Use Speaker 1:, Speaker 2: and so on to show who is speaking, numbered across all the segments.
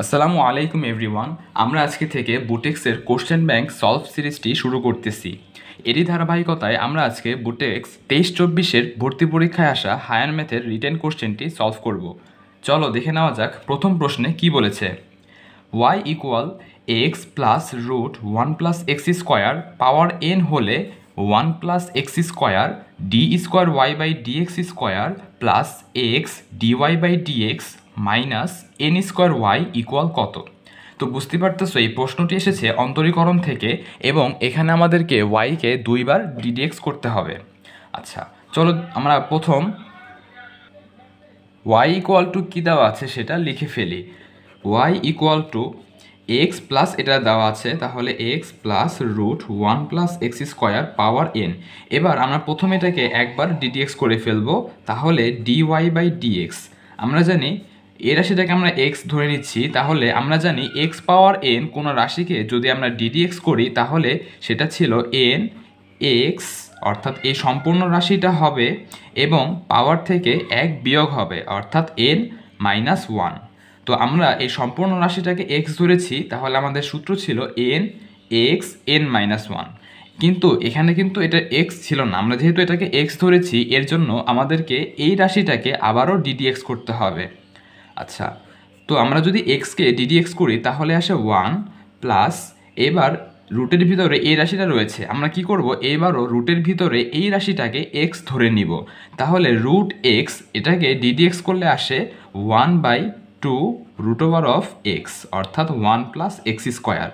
Speaker 1: আসসালামু আলাইকুম এভরিওয়ান। আমরা আজকে থেকে বুটেক্সের কোশ্চেন ব্যাংক সলভ সিরিজটি শুরু করতেছি। এরই ধারাবাহিকতায় আমরা আজকে বুটেক্স 23-24-এর ভর্তি পরীক্ষায় আসা হায়ার ম্যাথের রিটেন কোশ্চেনটি সলভ করব। চলো দেখে নেওয়া যাক প্রথম প্রশ্নে কি বলেছে। y equal x plus root 1 + x square power n হলে 1 + x square d square y by dx square plus x dy by dx minus n square y equal কত। তো বুঝতে পারতেছো এই প্রশ্নটি এসেছে অন্তরীকরণ থেকে এবং এখানে আমাদেরকে ওয়াইকে দুইবার ডিডিএক্স করতে হবে। আচ্ছা চলো আমরা প্রথম ওয়াই ইকুয়াল টু কী দেওয়া আছে সেটা লিখে ফেলি। Y equal to x plus এটা দেওয়া আছে, তাহলে x plus root 1 + x square power n। এবার আমরা প্রথমে এটাকে একবার ডিডিএক্স করে ফেলবো, তাহলে ডিওয়াই বাই ডিএক্স। আমরা জানি এ রাশিটাকে আমরা এক্স ধরে নিচ্ছি, তাহলে আমরা জানি এক্স পাওয়ার n কোনো রাশিকে যদি আমরা ডিডিএক্স করি তাহলে সেটা ছিল n এক্স, অর্থাৎ এই সম্পূর্ণ রাশিটা হবে এবং পাওয়ার থেকে এক বিয়োগ হবে অর্থাৎ n-1। তো আমরা এই সম্পূর্ণ রাশিটাকে x ধরেছি, তাহলে আমাদের সূত্র ছিল n x n-1। কিন্তু এখানে কিন্তু এটা x ছিল না, আমরা যেহেতু এটাকে x ধরেছি এর জন্য আমাদেরকে এই রাশিটাকে আবারও ডিডিএক্স করতে হবে। আচ্ছা, তো আমরা যদি এক্সকে ডিডিএক্স করি তাহলে আসে 1 প্লাস, এবার রুটের ভিতরে এই রাশিটা রয়েছে, আমরা কি করব এবারও রুটের ভিতরে এই রাশিটাকে এক্স ধরে নিব, তাহলে রুট এক্স এটাকে ডিডিএক্স করলে আসে 1/2 রুট ওভার অফ এক্স, অর্থাৎ 1 + x স্কোয়ার।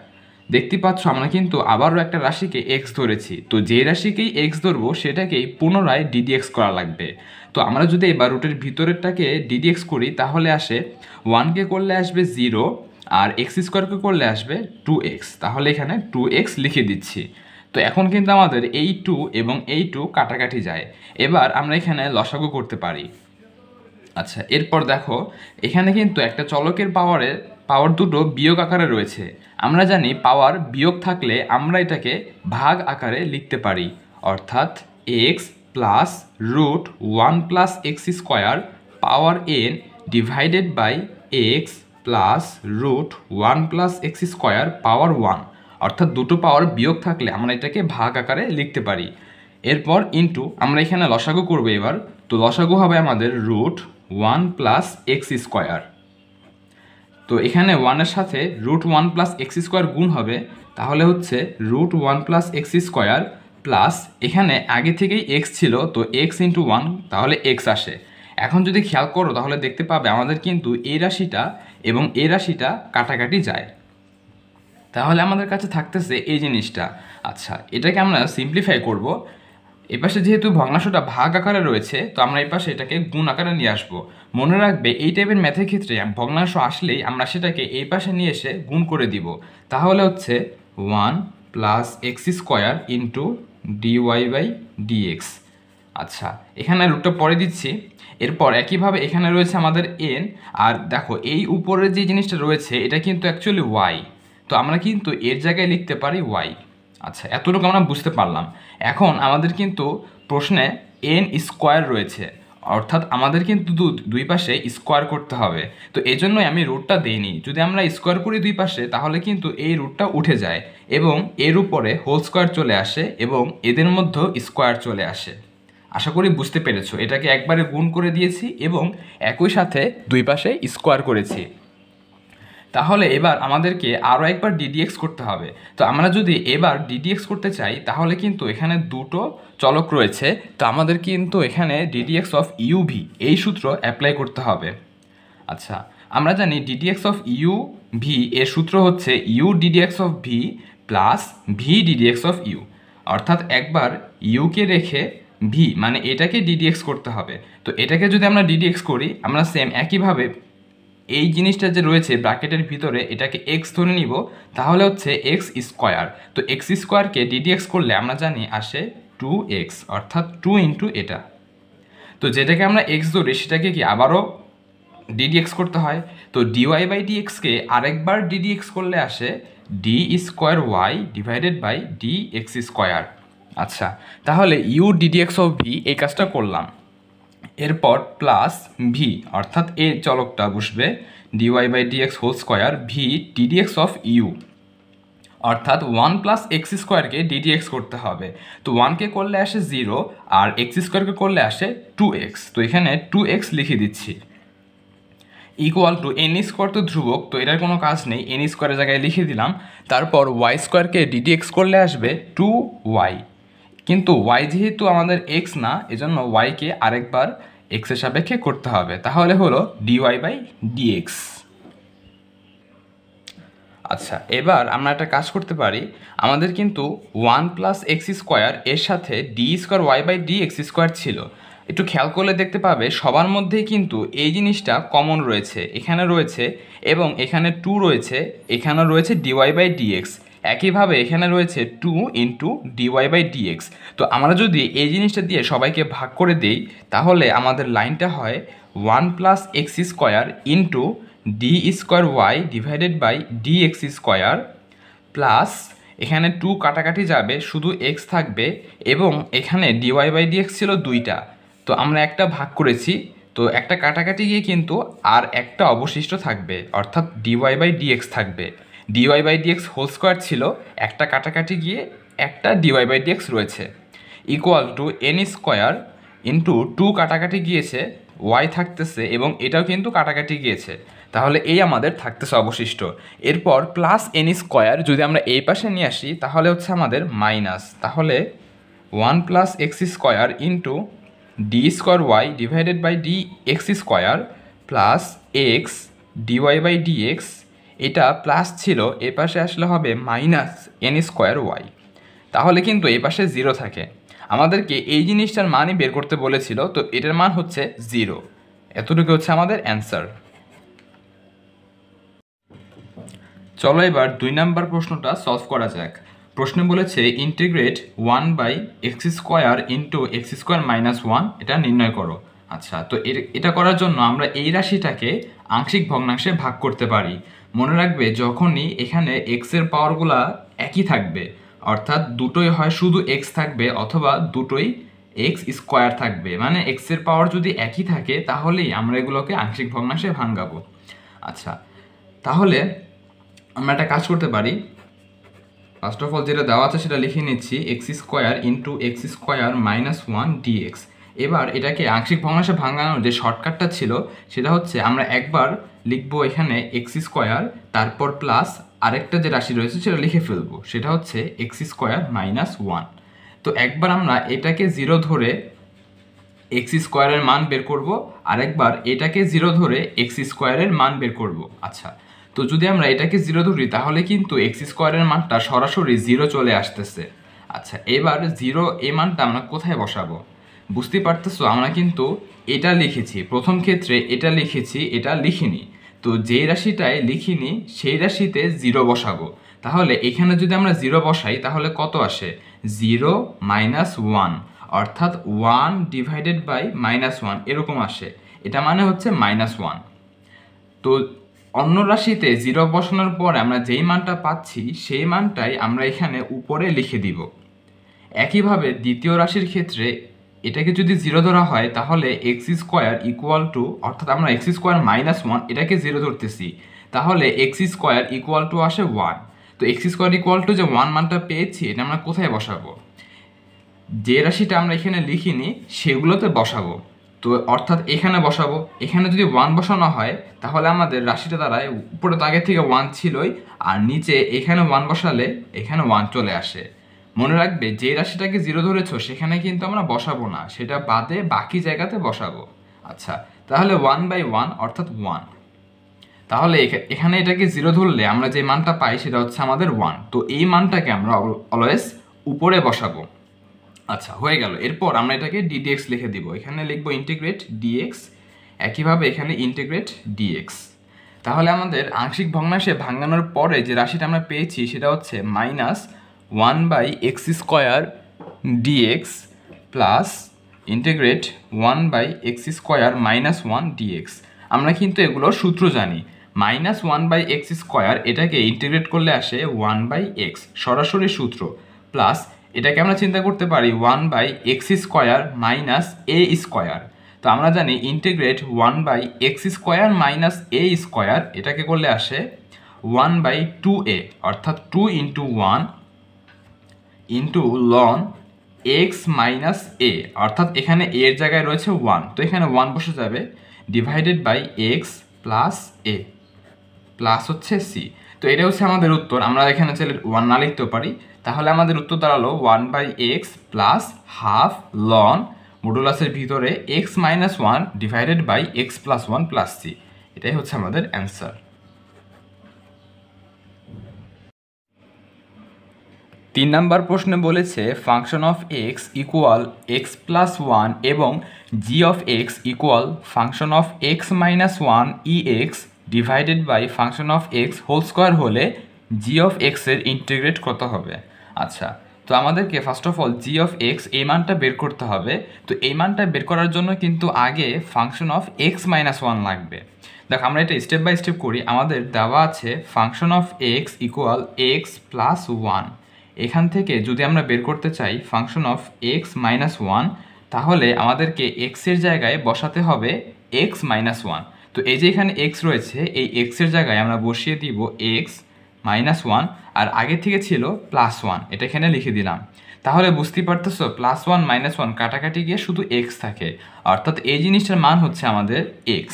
Speaker 1: দেখতে পাচ্ছ আমরা কিন্তু আবারও একটা রাশিকে এক্স ধরেছি, তো যে রাশিকেই এক্স ধরবো সেটাকেই পুনরায় ডিডিএক্স করা লাগবে। তো আমরা যদি এবার রুটের ভিতরেরটাকে ডিডিএক্স করি তাহলে আসে 1কে করলে আসবে 0 আর এক্স স্কোয়ারকে করলে আসবে 2x, তাহলে এখানে 2x লিখে দিচ্ছি। তো এখন কিন্তু আমাদের এই 2 এবং এই 2 কাটাকাটি যায়, এবার আমরা এখানে লসাগু করতে পারি। আচ্ছা, এরপর দেখো এখানে কিন্তু একটা চলকের পাওয়ার দুটো বিয়োগ আকারে রয়েছে। আমরা জানি পাওয়ার বিয়োগ থাকলে আমরা এটাকে ভাগ আকারে লিখতে পারি, অর্থাৎ x plus root 1 + x square power n divided by x plus root 1 + x square power 1, অর্থাৎ দুটো পাওয়ার বিয়োগ থাকলে আমরা এটাকে ভাগ আকারে লিখতে পারি। এরপর ইন্টু আমরা এখানে লসাগু করবো এবার, তো লসাগু হবে আমাদের রুট 1 + x স্কোয়ার। তো এখানে 1-এর সাথে রুট 1 + x স্কোয়ার গুণ হবে, তাহলে হচ্ছে রুট 1 + x স্কোয়ার প্লাস এখানে আগে থেকেই x ছিল, তো x × 1 তাহলে x আসে। এখন যদি খেয়াল করো তাহলে দেখতে পাবে আমাদের কিন্তু এই রাশিটা এবং এই রাশিটা কাটাকাটি যায়, তাহলে আমাদের কাছে থাকতেছে এই জিনিসটা। আচ্ছা, এটাকে আমরা সিম্পলিফাই করব। এপাশে যেহেতু ভগ্নাংশটা ভাগ আকারে রয়েছে, তো আমরা এই পাশে এটাকে গুণ আকারে নিয়ে আসবো। মনে রাখবে এই টাইপের ম্যাথের ক্ষেত্রে ভগ্নাংশ আসলেই আমরা সেটাকে এই পাশে নিয়ে এসে গুণ করে দিব, তাহলে হচ্ছে 1 + x square into dy by dx. আচ্ছা, এখানে রুটটা পরে দিচ্ছি। এরপর একইভাবে এখানে রয়েছে আমাদের n, আর দেখো এই উপরে যে জিনিসটা রয়েছে এটা কিন্তু অ্যাকচুয়ালি y, তো আমরা কিন্তু এর জায়গায় লিখতে পারি y। আচ্ছা, এতটুকু আমরা বুঝতে পারলাম। এখন আমাদের কিন্তু প্রশ্নে n স্কোয়ার রয়েছে, অর্থাৎ আমাদের কিন্তু দুই পাশে স্কোয়ার করতে হবে, তো এই জন্যই আমি রুটটা দিইনি। যদি আমরা স্কোয়ার করি দুই পাশে তাহলে কিন্তু এই রুটটা উঠে যায় এবং এর উপরে হোল স্কোয়ার চলে আসে এবং এদের মধ্যেও স্কোয়ার চলে আসে। আশা করি বুঝতে পেরেছো, এটাকে একবারে গুণ করে দিয়েছি এবং একই সাথে দুই পাশে স্কোয়ার করেছি। তাহলে এবার আমাদেরকে আরও একবার ডিডিএক্স করতে হবে। তো আমরা যদি এবার ডিডিএক্স করতে চাই তাহলে কিন্তু এখানে দুটো চলক রয়েছে, তো আমাদের কিন্তু এখানে ডিডিএক্স অফ ইউভি এই সূত্র অ্যাপ্লাই করতে হবে। আচ্ছা, আমরা জানি ডিডিএক্স অফ ইউভি এর সূত্র হচ্ছে u ddx of v plus v ddx of u, অর্থাৎ একবার ইউকে রেখে ভি মানে এটাকে ডিডিএক্স করতে হবে। তো এটাকে যদি আমরা ডিডিএক্স করি আমরা সেম একইভাবে এই জিনিসটা যে রয়েছে ব্র্যাকেটের ভিতরে এটাকে এক্স ধরে নিব, তাহলে হচ্ছে এক্স স্কোয়ার। তো এক্স স্কোয়ারকে ডিডিএক্স করলে আমরা জানি আসে 2x, অর্থাৎ 2 × এটা। তো যেটাকে আমরা এক্স ধরি সেটাকে কি আবারও ডিডিএক্স করতে হয়, তো ডিওয়াই বাই ডিএক্সকে আরেকবার ডিডিএক্স করলে আসে d square y divided by d x square. আচ্ছা, তাহলে ইউ ডিডিএক্স অফ ভি এই কাজটা করলাম। এরপর প্লাস ভি অর্থাৎ এই চলকটা বসবে dy by dx whole square v ddx of u অর্থাৎ 1 প্লাস এক্স স্কোয়ারকে ডিডিএক্স করতে হবে। তো 1কে করলে আসে 0 আর এক্স স্কোয়ারকে করলে আসে 2x। তো এখানে 2x লিখে দিচ্ছি ইকুয়াল টু এন স্কোয়ার তো ধ্রুবক, তো এটার কোনো কাজ নেই, এন স্কোয়ারের জায়গায় লিখে দিলাম। তারপর ওয়াই স্কোয়ারকে ডিডিএক্স করলে আসবে 2y, কিন্তু y যেহেতু আমাদের x না, এজন্য yকে আরেকবার x এর সাপেক্ষে করতে হবে, তাহলে হলো dy বাই dx। আচ্ছা, এবার আমরা একটা কাজ করতে পারি, আমাদের কিন্তু 1 প্লাস এক্স স্কোয়ার এর সাথে d square y by d x square ছিল। একটু খেয়াল করলে দেখতে পাবে সবার মধ্যেই কিন্তু এই জিনিসটা কমন রয়েছে, এখানে রয়েছে এবং এখানে 2 রয়েছে, এখানে রয়েছে ডিওয়াই বাই ডিএক্স, একইভাবে এখানে রয়েছে 2 ইন্টু ডিওয়াই বাই ডিএক্স। তো আমরা যদি এই জিনিসটা দিয়ে সবাইকে ভাগ করে দিই তাহলে আমাদের লাইনটা হয় 1 plus x square into d square y divided by d x square plus এখানে 2 কাটাকাটি যাবে, শুধু এক্স থাকবে এবং এখানে ডিওয়াই বাই ডিএক্স ছিল 2টা, তো আমরা একটা ভাগ করেছি, তো একটা কাটাকাটি গিয়ে কিন্তু আর একটা অবশিষ্ট থাকবে অর্থাৎ ডিওয়াই বাই ডিএক্স থাকবে। Dy by dx whole square ছিল, একটা কাটাকাটি গিয়ে একটা ডিওয়াই বাই ডিএক্স রয়েছে equal to n square into 2 কাটাকাটি গিয়েছে, ওয়াই থাকতেছে এবং এটাও কিন্তু কাটাকাটি গিয়েছে, তাহলে এই আমাদের থাকতেছে অবশিষ্ট। এরপর প্লাস এন স্কোয়ার যদি আমরা এই পাশে নিয়ে আসি তাহলে হচ্ছে আমাদের মাইনাস, তাহলে 1 plus x square into d square y divided by d x square plus x dy by dx, এটা প্লাস ছিল, এ পাশে আসলে হবে মাইনাস এন স্কোয়ার ওয়াই, তাহলে কিন্তু এ পাশে 0 থাকে। আমাদেরকে এই জিনিসটার মানই বের করতে বলেছিল, তো এটার মান হচ্ছে 0। এতটুকু হচ্ছে আমাদের অ্যান্সার। চলো এবার 2 নাম্বার প্রশ্নটা সলভ করা যাক। প্রশ্ন বলেছে integrate 1 by x square into x square minus 1 এটা নির্ণয় করো। আচ্ছা, তো এটা করার জন্য আমরা এই রাশিটাকে আংশিক ভগ্নাংশে ভাগ করতে পারি। মনে রাখবে যখনই এখানে এক্সের পাওয়ারগুলা একই থাকবে, অর্থাৎ দুটোই হয় শুধু এক্স থাকবে অথবা দুটোই এক্স স্কোয়ার থাকবে, মানে এক্সের পাওয়ার যদি একই থাকে তাহলেই আমরা এগুলোকে আংশিক ভগ্নাংশে ভাঙাবো। আচ্ছা, তাহলে আমরা একটা কাজ করতে পারি, ফার্স্ট অফ অল যেটা দেওয়া আছে সেটা লিখে নিচ্ছি, x square into x square minus 1 dx. এবার এটাকে আংশিক ভগ্নাংশে ভাঙানোর যে শর্টকাটটা ছিল সেটা হচ্ছে আমরা একবার লিখবো এখানে এক্স স্কোয়ার, তারপর প্লাস আরেকটা যে রাশি রয়েছে সেটা লিখে ফেলবো, সেটা হচ্ছে এক্স স্কোয়ার মাইনাস 1। তো একবার আমরা এটাকে 0 ধরে এক্স স্কোয়ারের মান বের করব, আরেকবার এটাকে 0 ধরে এক্স স্কোয়ারের মান বের করব। আচ্ছা, তো যদি আমরা এটাকে 0 ধরি তাহলে কিন্তু এক্স স্কোয়ারের মানটা সরাসরি 0 চলে আসতেছে। আচ্ছা, এবার 0 এই মানটা আমরা কোথায় বসাবো? বুঝতে পারতেছো, আমরা কিন্তু এটা লিখেছি, প্রথম ক্ষেত্রে এটা লিখেছি, এটা লিখিনি, তো যে রাশিটায় লিখিনি সেই রাশিতে 0 বসাবো। তাহলে এখানে যদি আমরা 0 বসাই তাহলে কত আসে? 0 মাইনাস 1, অর্থাৎ 1 ডিভাইডেড বাই মাইনাস 1 এরকম আসে, এটা মানে হচ্ছে -1। তো অন্য রাশিতে 0 বসানোর পরে আমরা যেই মানটা পাচ্ছি সেই মানটাই আমরা এখানে উপরে লিখে দিব। একইভাবে দ্বিতীয় রাশির ক্ষেত্রে এটাকে যদি 0 ধরা হয় তাহলে এক্স স্কোয়ার ইকুয়াল টু, অর্থাৎ আমরা এক্স স্কোয়ার মাইনাস 1 এটাকে 0 ধরতেছি, তাহলে এক্স স্কোয়ার ইকুয়াল টু আসে 1। তো এক্স স্কোয়ার ইকুয়াল টু যে 1 মানটা পেয়েছি এটা আমরা কোথায় বসাবো? যে রাশিটা আমরা এখানে লিখিনি সেগুলোতে বসাবো। তো অর্থাৎ এখানে বসাবো, এখানে যদি 1 বসানো হয় তাহলে আমাদের রাশিটা দাঁড়ায়, উপরে তো আগে থেকে 1 ছিলই, আর নিচে এখানে 1 বসালে এখানে 1 চলে আসে। মনে রাখবে যে রাশিটাকে 0 ধরেছো সেখানে কিন্তু আমরা বসাবো না, সেটা বাদে বাকি জায়গাতে বসাবো। আচ্ছা, তাহলে 1 বাই 1 অর্থাৎ 1, তাহলে এখানে এটাকে 0 ধরলে আমরা যে মানটা পাই সেটা হচ্ছে আমাদের 1, তো এই মানটাকে আমরা অলওয়েজ উপরে বসাবো। আচ্ছা, হয়ে গেল। এরপর আমরা এটাকে ডিডিএক্স লিখে দিব, এখানে লিখবো ইন্টিগ্রেট ডিএক্স, একইভাবে এখানে ইন্টিগ্রেট ডিএক্স। তাহলে আমাদের আংশিক ভগ্নাংশে ভাঙানোর পরে যে রাশিটা আমরা পেয়েছি সেটা হচ্ছে -1 by x square dx plus integrate 1 by x square minus 1 dx. আমরা কিন্তু এগুলোর সূত্র জানি, -1 বাই এক্স স্কোয়ার এটাকে ইন্টিগ্রেট করলে আসে 1 বাই এক্স, সরাসরি সূত্র, প্লাস এটাকে আমরা চিন্তা করতে পারি 1 by x square minus a square, তো আমরা জানি integrate 1/x² minus a square এটাকে করলে আসে 1/2a, অর্থাৎ 2 × 1 × ln x মাইনাস a, অর্থাৎ এখানে a এর জায়গায় রয়েছে 1, তো এখানে 1 বসে যাবে, divided by x plus a plus হচ্ছে c। তো এটা হচ্ছে আমাদের উত্তর। আমরা এখানে চাইলে 1 না লিখতেও পারি, তাহলে আমাদের উত্তর দাঁড়ালো 1/x প্লাস হাফ লন মডুলাসের ভিতরে x minus 1 divided by x plus 1 plus c। এটাই হচ্ছে আমাদের অ্যান্সার। 3 নাম্বার প্রশ্নে বলেছে function of x equal x plus 1 এবং g of x equal function of x minus 1 ex divided by function of x whole square হলে g of x এর integrate কত হবে। আচ্ছা, তো আমাদেরকে first of all g of x এই মানটা বের করতে হবে। তো এই মানটা বের করার জন্য কিন্তু আগে ফাংশন অফ x মাইনাস 1 লাগবে। দেখো আমরা এটা স্টেপ বাই স্টেপ করি। আমাদের দেওয়া আছে function of x equal x plus 1। এখান থেকে যদি আমরা বের করতে চাই ফাংশন অফ x মাইনাস 1, তাহলে আমাদেরকে x এর জায়গায় বসাতে হবে x মাইনাস 1। তো এই যে এখানে x রয়েছে, এই x এর জায়গায় আমরা বসিয়ে দিব x মাইনাস 1, আর আগে থেকে ছিল প্লাস 1, এটা এখানে লিখে দিলাম। তাহলে বুঝতেই পারতেছো প্লাস 1 মাইনাস 1 কাটাকাটি গিয়ে শুধু x থাকে, অর্থাৎ এই জিনিসটার মান হচ্ছে আমাদের x।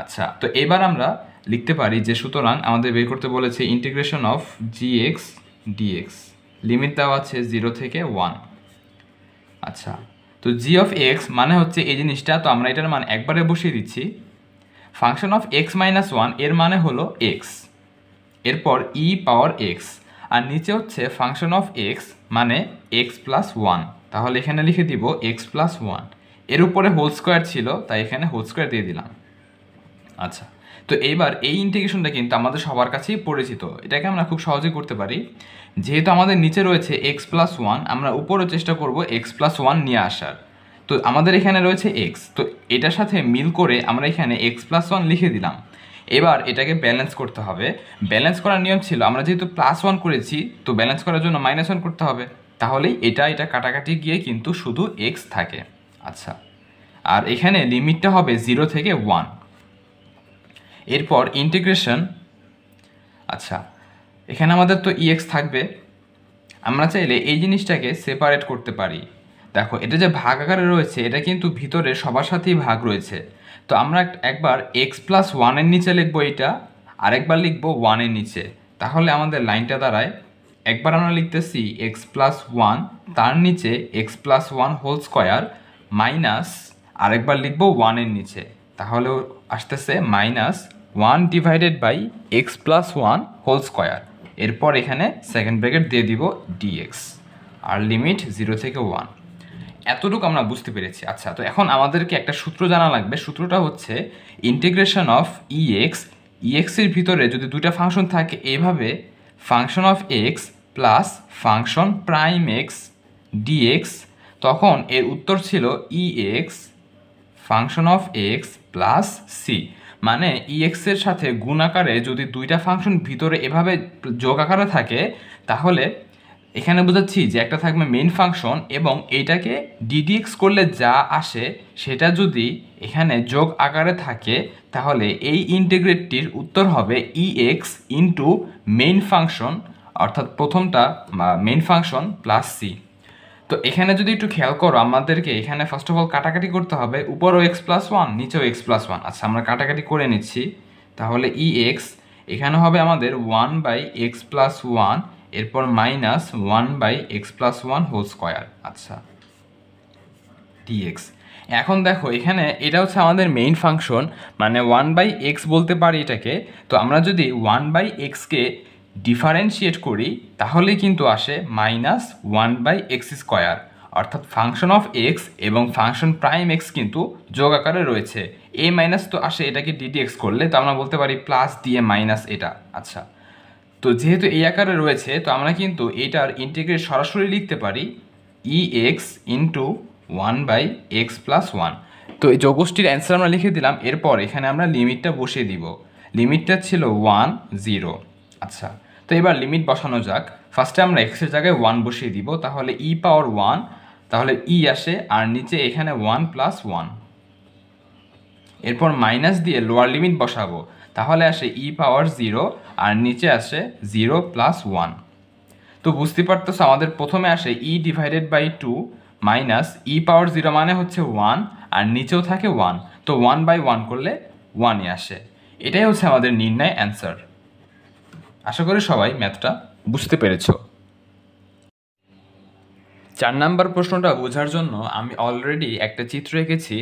Speaker 1: আচ্ছা, তো এবার আমরা লিখতে পারি যে সুতরাং আমাদের বের করতে বলেছে integration of gx dx, limit দেওয়া আছে 0 থেকে 1। আচ্ছা, তো g অফ x মানে হচ্ছে এই জিনিসটা, তো আমরা এটার মান একবারে বসিয়ে দিচ্ছি। ফাংশন অফ x মাইনাস 1 এর মানে হলো x, এরপর e পাওয়ার x, আর নিচে হচ্ছে ফাংশন অফ x মানে x প্লাস 1, তাহলে এখানে লিখে দিব x প্লাস 1, এর উপরে হোল স্কোয়ার ছিল তাই এখানে হোল স্কোয়ার দিয়ে দিলাম। আচ্ছা, তো এইবার এই ইন্টিগ্রেশনটা কিন্তু আমাদের সবার কাছেই পরিচিত, এটাকে আমরা খুব সহজেই করতে পারি। যেহেতু আমাদের নিচে রয়েছে x প্লাস 1, আমরা উপরেও চেষ্টা করব x প্লাস 1 নিয়ে আসার। তো আমাদের এখানে রয়েছে x, তো এটার সাথে মিল করে আমরা এখানে x প্লাস 1 লিখে দিলাম। এবার এটাকে ব্যালেন্স করতে হবে। ব্যালেন্স করার নিয়ম ছিল আমরা যেহেতু প্লাস 1 করেছি, তো ব্যালেন্স করার জন্য মাইনাস 1 করতে হবে, তাহলেই এটা কাটাকাটি গিয়ে কিন্তু শুধু x থাকে। আচ্ছা, আর এখানে লিমিটটা হবে 0 থেকে 1। এরপর ইন্টিগ্রেশন, আচ্ছা এখানে আমাদের তো ex থাকবে, আমরা চাইলে এই জিনিসটাকে সেপারেট করতে পারি। দেখো এটা যে ভাগ আকারে রয়েছে এটা কিন্তু ভিতরে সবার সাথেই ভাগ রয়েছে, তো আমরা একবার x প্লাস 1 এর নিচে লিখবো এইটা, আরেকবার লিখবো 1 এর নিচে, তাহলে আমাদের লাইনটা দাঁড়ায়, একবার আমরা লিখতেছি x প্লাস 1 তার নিচে x plus 1 whole square minus আরেকবার লিখবো 1 এর নিচে, তাহলে আসতেছে minus 1 divided by x plus 1 whole square, এরপর এখানে সেকেন্ড ব্র্যাকেট দিয়ে দিব dx, আর লিমিট 0 থেকে 1। এতটুকু আমরা বুঝতে পেরেছি। আচ্ছা, তো এখন আমাদেরকে একটা সূত্র জানা লাগবে। সূত্রটা হচ্ছে ইন্টিগ্রেশন অফ ex এর ভিতরে যদি দুইটা ফাংশন থাকে এইভাবে function of x plus function prime x dx, তখন এর উত্তর ছিল ex function of x plus c, মানে ex এর সাথে গুণ আকারে যদি দুইটা ফাংশন ভিতরে এভাবে যোগ আকারে থাকে, তাহলে এখানে বোঝাচ্ছি যে একটা থাকবে মেইন ফাংশন এবং এইটাকে ddx করলে যা আসে সেটা যদি এখানে যোগ আকারে থাকে, তাহলে এই ইন্টিগ্রেটটির উত্তর হবে ex ইন্টু মেইন ফাংশন, অর্থাৎ প্রথমটা মেইন ফাংশন প্লাস c। তো এখানে যদি একটু খেয়াল করো, আমাদেরকে এখানে ফার্স্ট অফ অল কাটাকাটি করতে হবে, উপরেও x প্লাস 1 নিচেও x প্লাস 1। আচ্ছা, আমরা কাটাকাটি করে নিচ্ছি, তাহলে ex এখানে হবে আমাদের 1/x প্লাস 1, এরপর minus 1/x plus 1 whole square. আচ্ছা, dx। এখন দেখো এখানে এটা হচ্ছে আমাদের মেইন ফাংশন, মানে 1/x বলতে পারি এটাকে। তো আমরা যদি 1/x কে ডিফারেন্সিয়েট করি তাহলে কিন্তু আসে মাইনাস 1/x স্কোয়ার, অর্থাৎ ফাংশন অফ x এবং ফাংশন প্রাইম x কিন্তু যোগ আকারে রয়েছে, a মাইনাস তো আসে এটাকে ddx করলে, তো আমরা বলতে পারি প্লাস দিয়ে মাইনাস এটা। আচ্ছা, তো যেহেতু এই আকারে রয়েছে তো আমরা কিন্তু এটার ইন্টিগ্রেট সরাসরি লিখতে পারি ex ইন্টু 1/x প্লাস 1। তো এই যোগষ্ঠীর অ্যান্সার আমরা লিখে দিলাম। এরপর এখানে আমরা লিমিটটা বসিয়ে দিব, লিমিটটা ছিল 1 0। আচ্ছা, তো এবার লিমিট বসানো যাক। ফার্স্টে আমরা x এর জায়গায় 1 বসিয়ে দিব, তাহলে e পাওয়ার 1, তাহলে e আসে, আর নিচে এখানে 1 প্লাস 1, এরপর মাইনাস দিয়ে লোয়ার লিমিট বসাবো, তাহলে আসে ই পাওয়ার 0 আর নিচে আসে 0 + 1। তো বুঝতে পারতেছো আমাদের প্রথমে আসে ই ডিভাইডেড বাই 2 মাইনাস ই পাওয়ার 0 মানে হচ্ছে 1 আর নিচেও থাকে 1, তো 1/1 করলে 1ই আসে। এটাই হচ্ছে আমাদের নির্ণয় অ্যান্সার। আশা করি সবাই ম্যাথটা বুঝতে পেরেছো। 4 নাম্বার প্রশ্নটা বোঝার জন্য আমি অলরেডি একটা চিত্র এঁকেছি।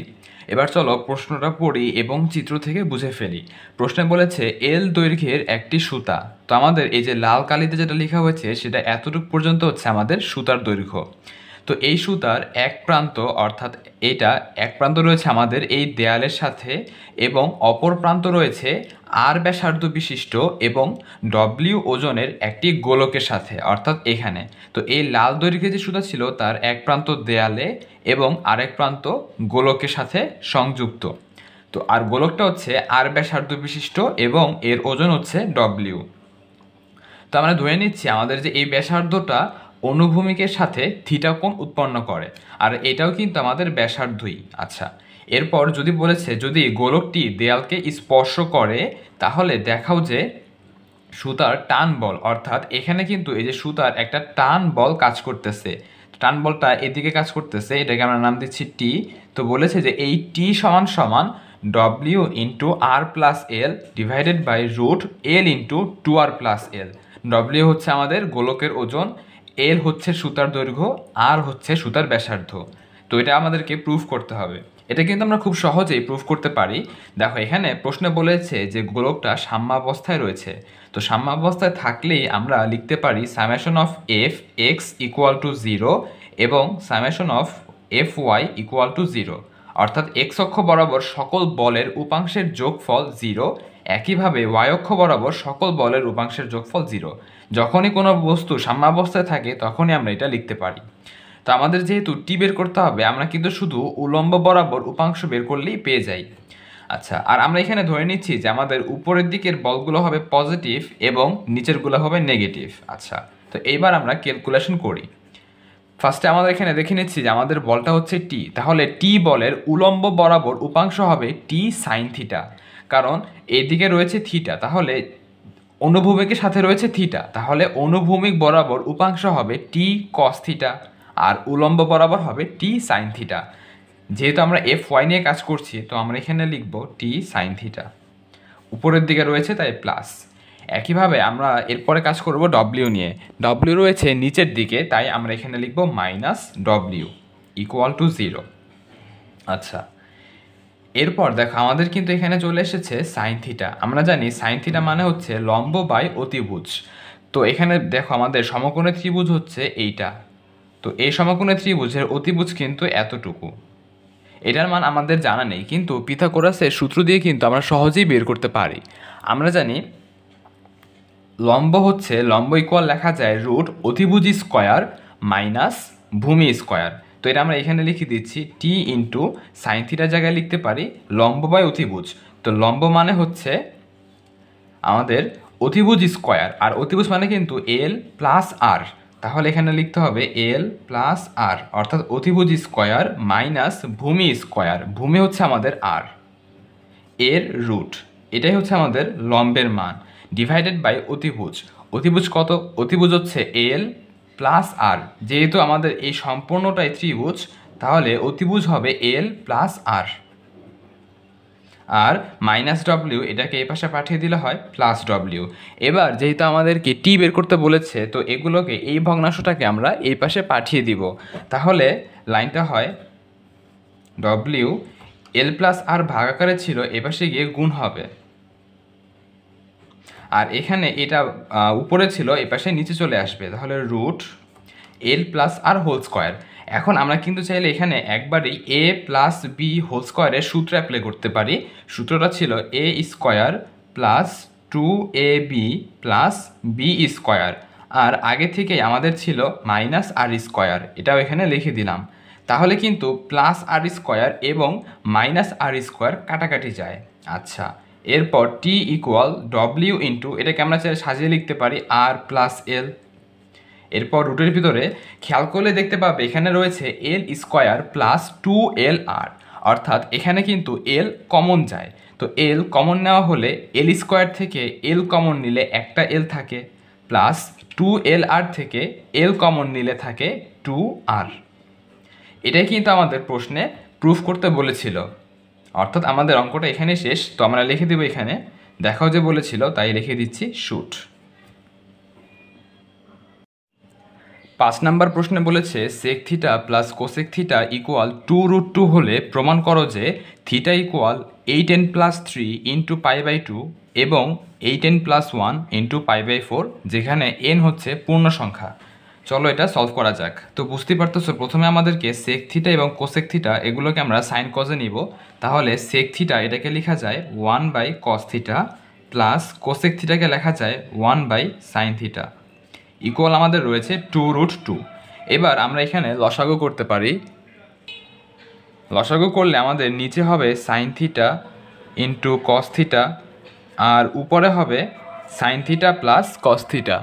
Speaker 1: এবার চলো প্রশ্নটা পড়ি এবং চিত্র থেকে বুঝে ফেলি। প্রশ্নে বলেছে এল দৈর্ঘ্যের একটি সুতা। তো আমাদের এই যে লাল কালিতে যেটা লেখা হয়েছে সেটা এতটুকু পর্যন্ত হচ্ছে আমাদের সুতার দৈর্ঘ্য। তো এই সুতার এক প্রান্ত, অর্থাৎ এটা এক প্রান্ত রয়েছে আমাদের এই দেয়ালের সাথে এবং অপর প্রান্ত রয়েছে আর ব্যাসার্ধ বিশিষ্ট এবং ডব্লিউ ওজনের একটি গোলকের সাথে, অর্থাৎ এখানে। তো এই লাল দৈর্ঘ্যের যে সুতা ছিল তার এক প্রান্ত দেয়ালে এবং আরেক প্রান্ত গোলকের সাথে সংযুক্ত। তো আর গোলকটা হচ্ছে আর ব্যাসার্ধ বিশিষ্ট এবং এর ওজন হচ্ছে ডব্লিউ। তো আমরা ধরে নিচ্ছি আমাদের যে এই ব্যাসার্ধটা অনুভূমিকের সাথে থিটা কোণ উৎপন্ন করে, আর এটাও কিন্তু আমাদের ব্যাসার্ধই। আচ্ছা, এরপর যদি বলেছে যদি গোলকটি দেয়ালকে স্পর্শ করে তাহলে দেখাও যে সুতার টান বল, অর্থাৎ এখানে কিন্তু এই যে সুতার একটা টান বল কাজ করতেছে, টান বলটা এদিকে কাজ করতেছে, এটাকে আমরা নাম দিচ্ছি টি। তো বলেছে যে এই টি সমান সমান ডব্লিউ into r plus l divided by root l into 2r plus l. ডব্লিউ হচ্ছে আমাদের গোলকের ওজন, এল হচ্ছে সুতার দৈর্ঘ্য, আর হচ্ছে সুতার ব্যাসার্ধ। তো এটা আমাদেরকে প্রুফ করতে হবে। এটা কিন্তু আমরা খুব সহজেই প্রুফ করতে পারি। দেখো এখানে প্রশ্নে বলেছে যে গোলকটা সাম্যাবস্থায় রয়েছে। তো সাম্যাবস্থায় থাকলেই আমরা লিখতে পারি summation of f x equal to 0 এবং summation of f y equal to 0, অর্থাৎ এক্স অক্ষ বরাবর সকল বলের উপাংশের যোগফল 0, একইভাবে ওয়াই অক্ষ বরাবর সকল বলের উপাংশের যোগফল 0। যখনই কোনো বস্তু সাম্যাবস্থায় থাকে তখনই আমরা এটা লিখতে পারি। তো আমাদের যেহেতু টি বের করতে হবে, আমরা কিন্তু শুধু উলম্ব বরাবর উপাংশ বের করলেই পেয়ে যাই। আচ্ছা, আর আমরা এখানে ধরে নিচ্ছি যে আমাদের উপরের দিকের বলগুলো হবে পজিটিভ এবং নিচেরগুলো হবে নেগেটিভ। আচ্ছা, তো এইবার আমরা ক্যালকুলেশন করি। ফার্স্টে আমাদের এখানে দেখে নিচ্ছি যে আমাদের বলটা হচ্ছে টি, তাহলে টি বলের উলম্ব বরাবর উপাংশ হবে টি সাইন থিটা, কারণ এদিকে রয়েছে থিটা, তাহলে অনুভূমিকের সাথে রয়েছে থিটা, তাহলে অনুভূমিক বরাবর উপাংশ হবে টি কস থিটা আর উলম্ব বরাবর হবে টি সাইন থিটা। যেহেতু আমরা এফ ওয়াই নিয়ে কাজ করছি তো আমরা এখানে লিখব টি সাইন থিটা, উপরের দিকে রয়েছে তাই প্লাস। একইভাবে আমরা এরপরে কাজ করব ডব্লিউ নিয়ে, ডব্লিউ রয়েছে নিচের দিকে তাই আমরা এখানে লিখব মাইনাস ডব্লিউ ইকুয়াল টু 0। আচ্ছা, এরপর দেখো আমাদের কিন্তু এখানে চলে এসেছে সাইন থিটা। আমরা জানি সাইন থিটা মানে হচ্ছে লম্ব বাই অতিভুজ। তো এখানে দেখো আমাদের সমকোণী ত্রিভুজ হচ্ছে এইটা, তো এই সমকোণী ত্রিভুজের অতিভুজ কিন্তু এতটুকু। এটার মান আমাদের জানা নেই, কিন্তু পিথাগোরাসের সূত্র দিয়ে কিন্তু আমরা সহজেই বের করতে পারি। আমরা জানি লম্ব হচ্ছে লম্ব ইকুয়াল লেখা যায় রুট অতিভুজ স্কোয়ার মাইনাস ভূমি স্কোয়ার। তো এটা আমরা এখানে লিখে দিচ্ছি টি ইন্টু সাইন থিটার জায়গায় লিখতে পারি লম্ব বাই অতিভুজ। তো লম্ব মানে হচ্ছে আমাদের অতিভুজ স্কোয়ার, আর অতিভুজ মানে কিন্তু এল প্লাস আর, তাহলে এখানে লিখতে হবে এল প্লাস আর, অর্থাৎ অতিভুজ স্কোয়ার মাইনাস ভূমি স্কোয়ার, ভূমি হচ্ছে আমাদের আর, এর রুট, এটাই হচ্ছে আমাদের লম্বের মান, ডিভাইডেড বাই অতিভুজ। অতিভুজ কত? অতিভুজ হচ্ছে এল প্লাস আর, যেহেতু আমাদের এই সম্পূর্ণটাই ত্রিভুজ তাহলে অতিভুজ হবে এল প্লাস আর, আর মাইনাস ডব্লিউ এটাকে এই পাশে পাঠিয়ে দিলে হয় প্লাস ডব্লিউ। এবার যেহেতু আমাদেরকে টি বের করতে বলেছে তো এগুলোকে এই ভগ্নাংশটাকে আমরা এই পাশে পাঠিয়ে দিব, তাহলে লাইনটা হয় ডব্লিউ এল প্লাস আর ভাগাকারে ছিল, এ পাশে গিয়ে গুণ হবে, আর এখানে এটা উপরে ছিল এ পাশে নিচে চলে আসবে, তাহলে রুট এল প্লাস আর হোল স্কোয়ার। এখন আমরা কিন্তু চাইলে এখানে একবারই এ প্লাস বি হোল স্কোয়ারের সূত্র অ্যাপ্লাই করতে পারি। সূত্রটা ছিল A square plus 2ab plus B square, আর আগে থেকেই আমাদের ছিল মাইনাস আর স্কোয়ার, এটাও এখানে লিখে দিলাম। তাহলে কিন্তু প্লাস আর স্কোয়ার এবং মাইনাস আর স্কোয়ার কাটাকাটি যায়। আচ্ছা, এরপর টি ইকুয়াল ডব্লিউ ইন্টু, এটাকে আমরা চাইলে সাজিয়ে লিখতে পারি আর প্লাস এল। এরপর রুটের ভিতরে খেয়াল করলে দেখতে পাবে এখানে রয়েছে এল স্কোয়ার প্লাস 2l আর, অর্থাৎ এখানে কিন্তু এল কমন যায়, তো এল কমন নেওয়া হলে এল স্কোয়ার থেকে এল কমন নিলে একটা এল থাকে, প্লাস 2LR থেকে এল কমন নিলে থাকে 2R। এটাই কিন্তু আমাদের প্রশ্নে প্রুফ করতে বলেছিল, অর্থাৎ আমাদের অঙ্কটা এখানে শেষ। তো আমরা লিখে দেবো এখানে, দেখাও যে বলেছিল তাই লিখে দিচ্ছি শুট। 5 নম্বর প্রশ্নে বলেছে sec theta plus cosec theta equal 2√2 হলে প্রমাণ করো যে থিটা ইকুয়াল 8n+3 ইন্টু π/2 এবং 8n+1 ইন্টু π/4, যেখানে n হচ্ছে পূর্ণ সংখ্যা। চলো এটা সলভ করা যাক। তো বুঝতে পারতেছো, প্রথমে আমাদেরকে সেক থিটা এবং কোসেক থিটা এগুলোকে আমরা সাইন কজে নিব। তাহলে সেক থিটা এটাকে লেখা যায় 1/cos থিটা প্লাস কোসেক থিটাকে লেখা যায় 1/sin থিটা ইকুয়াল আমাদের রয়েছে 2√2। এবার আমরা এখানে লসাগু করতে পারি। লসাগু করলে আমাদের নিচে হবে sine theta into cos theta আর উপরে হবে sine theta plus cos theta.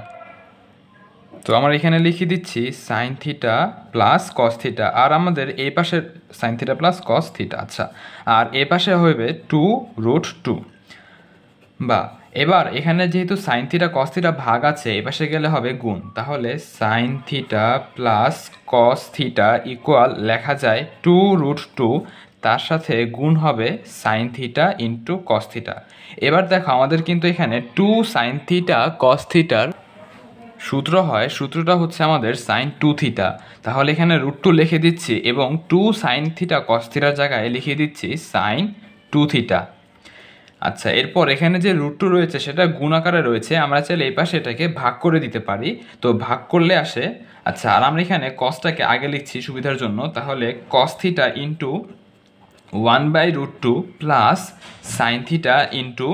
Speaker 1: তো আমরা এখানে লিখে দিচ্ছি sine theta plus cos theta, আর আমাদের এই পাশে sine theta plus cos theta. আচ্ছা, আর এ পাশে হবে 2√2 বা এবার এখানে যেহেতু সাইন থিটা কস থিটা ভাগ আছে, এ পাশে গেলে হবে গুণ। তাহলে sign theta plus cos theta equal লেখা যায় 2√2, তার সাথে গুণ হবে sine theta into cos theta. এবার দেখো আমাদের কিন্তু এখানে 2 সাইন থিটা কস থিটার সূত্র হয়, সূত্রটা হচ্ছে আমাদের সাইন 2 থিটা। তাহলে এখানে √2 লিখে দিচ্ছি এবং 2 সাইন থিটা কস থিটার জায়গায় লিখে দিচ্ছি সাইন 2 থিটা। আচ্ছা, এরপর এখানে যে √2 রয়েছে সেটা গুণ আকারে রয়েছে, আমরা চাইলে এই পাশে এটাকে ভাগ করে দিতে পারি। তো ভাগ করলে আসে, আচ্ছা, আর আমরা এখানে কসটাকে আগে লিখছি সুবিধার জন্য। তাহলে cos theta into 1/√2 plus sign theta into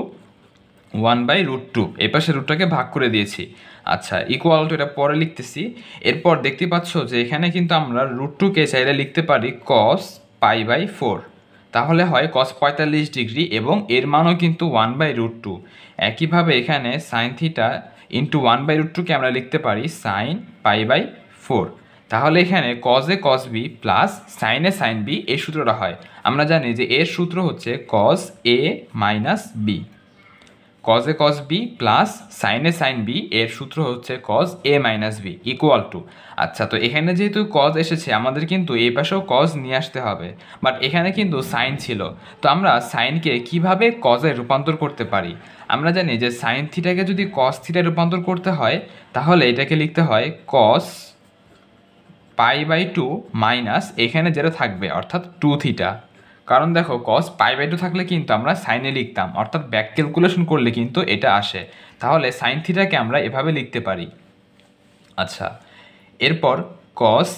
Speaker 1: 1/√2, এই পাশে রুটটাকে ভাগ করে দিয়েছি। আচ্ছা, ইকুয়াল টু এটা পরে লিখতেছি। এরপর দেখতে পাচ্ছ যে এখানে কিন্তু আমরা √2কে চাইলে লিখতে পারি cos π/4, তাহলে হয় cos 45 ডিগ্রি এবং এর মানও কিন্তু 1/√2। একইভাবে এখানে সাইন থিটা ইন্টু 1/√2কে আমরা লিখতে পারি সাইন π/4। তাহলে এখানে cos a cos b plus sign a sin b এই সূত্রটা হয়। আমরা জানি যে এর সূত্র হচ্ছে cos a minus b। cos a cos b plus sin a sin b এর সূত্র হচ্ছে cos a minus b equal to. আচ্ছা, তো এখানে যেহেতু cos এসেছে আমাদের কিন্তু এই পাশেও cos নিয়ে আসতে হবে, বাট এখানে কিন্তু sin ছিল। তো আমরা সাইনকে কিভাবে cos এ রূপান্তর করতে পারি? আমরা জানি যে সাইন থিটাকে যদি cos থিটায় রূপান্তর করতে হয় তাহলে এটাকে লিখতে হয় cos π/2 মাইনাস এখানে যেটা থাকবে অর্থাৎ 2 থিটা। কারণ দেখো cos π/2 থাকলে কিন্তু আমরা সাইনে লিখতাম, অর্থাৎ ব্যাক ক্যালকুলেশন করলে কিন্তু এটা আসে। তাহলে সাইন থিটাকে আমরা এভাবে লিখতে পারি। আচ্ছা, এরপর cos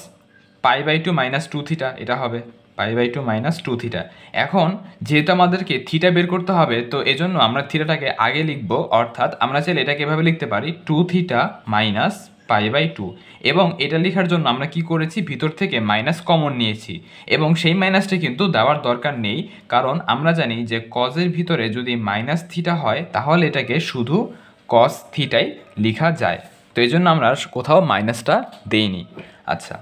Speaker 1: π/2 মাইনাস 2 থিটা, এটা হবে π/2 মাইনাস 2 থিটা। এখন যেহেতু আমাদেরকে থিটা বের করতে হবে, তো এজন্য আমরা থিটাটাকে আগে লিখব, অর্থাৎ আমরা চাইলে এটাকে এভাবে লিখতে পারি 2 থিটা মাইনাস π/2। এবং এটা লেখার জন্য আমরা কি করেছি, ভিতর থেকে মাইনাস কমন নিয়েছি এবং সেই মাইনাসটা কিন্তু দেওয়ার দরকার নেই, কারণ আমরা জানি যে কজের ভিতরে যদি মাইনাস থিটা হয় তাহলে এটাকে শুধু কস থিটাই লেখা যায়। তো এই জন্য আমরা কোথাও মাইনাসটা দেইনি। আচ্ছা,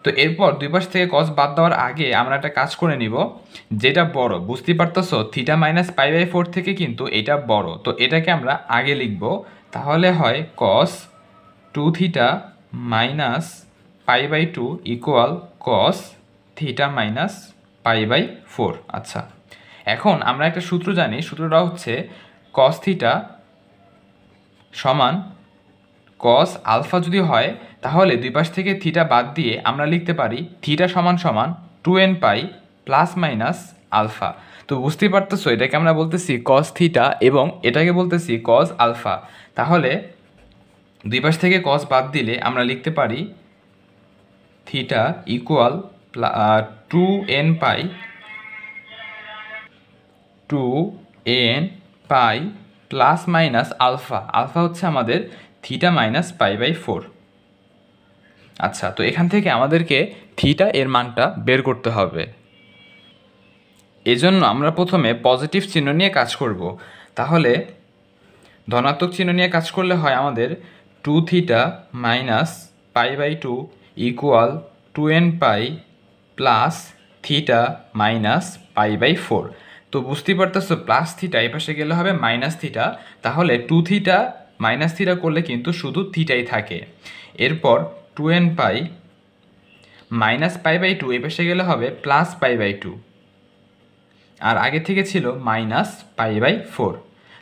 Speaker 1: তো এরপর দুই পাশ থেকে কস বাদ দেওয়ার আগে আমরা একটা কাজ করে নিব, যেটা বড়। বুঝতেই পারতেছো থিটা মাইনাস π/4 থেকে কিন্তু এটা বড়, তো এটাকে আমরা আগে লিখব। তাহলে হয় cos 2 theta minus π/2 equal cos theta minus π/4। আচ্ছা, এখন আমরা একটা সূত্র জানি, সূত্রটা হচ্ছে cos থিটা সমান cos আলফা যদি হয় তাহলে দুই পাশ থেকে থিটা বাদ দিয়ে আমরা লিখতে পারি থিটা সমান সমান 2nπ প্লাস মাইনাস আলফা। তো বুঝতেই পারতেছো এটাকে আমরা বলতেছি cos থিটা এবং এটাকে বলতেছি cos আলফা। তাহলে দুই পাশ থেকে cos বাদ দিলে আমরা লিখতে পারি theta equal 2nπ plus minus alpha. Alpha হচ্ছে আমাদের থিটা মাইনাস π/4। আচ্ছা, তো এখান থেকে আমাদেরকে থিটা এর মানটা বের করতে হবে। এজন্য আমরা প্রথমে পজিটিভ চিহ্ন নিয়ে কাজ করব। তাহলে ধনাত্মক চিহ্ন নিয়ে কাজ করলে হয় আমাদের 2 theta minus π/2 equal 2nπ plus theta minus π/4। তো বুঝতেই পারতেছো প্লাস থিটা এই পাশে গেলে হবে মাইনাস থিটা, তাহলে 2 থিটা মাইনাস থিটা করলে কিন্তু শুধু থিটাই থাকে। এরপর 2n π মাইনাস π/2 এই পাশে গেলে হবে প্লাস π/2, আর আগে থেকে ছিল মাইনাস π/4।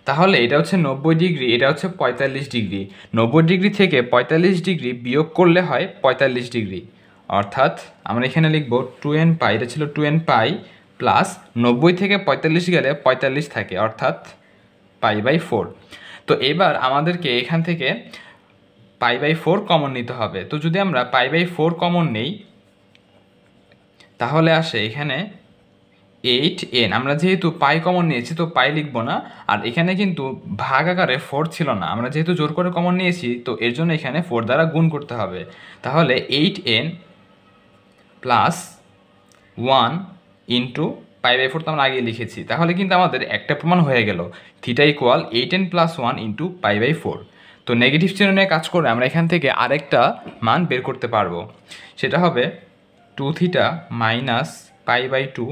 Speaker 1: তাহলে এটা হচ্ছে 90 ডিগ্রি, এটা হচ্ছে 45 ডিগ্রি। 90 ডিগ্রি থেকে 45 ডিগ্রি বিয়োগ করলে হয় 45 ডিগ্রি, অর্থাৎ আমরা এখানে লিখব 2n π, এটা ছিল 2n π প্লাস 90 থেকে 45 গেলে 45 থাকে, অর্থাৎ π/4। তো এবার আমাদেরকে এখান থেকে π/4 কমন নিতে হবে। তো যদি আমরা π/4 কমন নেই তাহলে আসে এখানে 8n। আমরা যেহেতু পাই কমন নিয়েছি তো পাই লিখব না, আর এখানে কিন্তু ভাগ আকারে 4 ছিল না, আমরা যেহেতু জোর করে কমন নিয়েছি তো এর জন্য এখানে 4 দ্বারা গুণ করতে হবে। তাহলে 8n প্লাস 1 ইন্টু π/4 তো আমরা আগে লিখেছি, তাহলে কিন্তু আমাদের একটা প্রমাণ হয়ে গেল, theta equal 8n plus 1 into π/4। তো নেগেটিভ চিহ্ন নিয়ে কাজ করে আমরা এখান থেকে আরেকটা মান বের করতে পারবো, সেটা হবে 2 theta minus π/2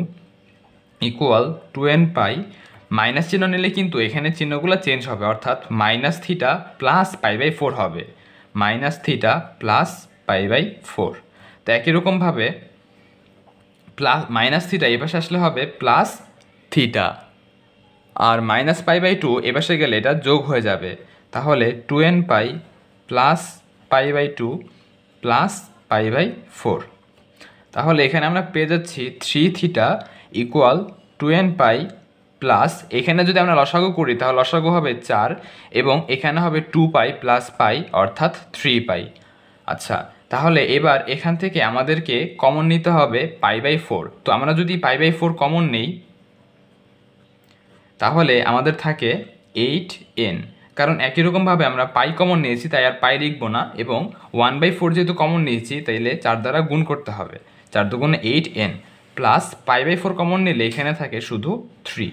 Speaker 1: equal 2n π। Minus চিহ্ন নিলে কিন্তু এখানে চিহ্নগুলো চেঞ্জ হবে, অর্থাৎ মাইনাস থিটা প্লাস π/4 হবে, মাইনাস থিটা প্লাস π/4। তো একই রকমভাবে প্লাস মাইনাস থিটা এপাশে আসলে হবে প্লাস থিটা, আর মাইনাস π/2 এপাশে গেলে এটা যোগ হয়ে যাবে, তাহলে 2n π প্লাস π/2 প্লাস π/4। তাহলে এখানে আমরা পেয়ে যাচ্ছি 3 থিটা ইকুয়াল 2n π প্লাস, এখানে যদি আমরা লসাগু করি তাহলে লসাগু হবে 4 এবং এখানে হবে 2π প্লাস π অর্থাৎ 3π। আচ্ছা, তাহলে এবার এখান থেকে আমাদেরকে কমন নিতে হবে π/4। তো আমরা যদি π/4 কমন নেই তাহলে আমাদের থাকে 8n, কারণ একই রকমভাবে আমরা পাই কমন নিয়েছি তাই আর পাই লিখব না, এবং 1/4 যেহেতু কমন নিয়েছি তাইলে 4 দ্বারা গুণ করতে হবে, 4 দুগুণে 8n প্লাস π/4 কমন নিলে এখানে থাকে শুধু 3।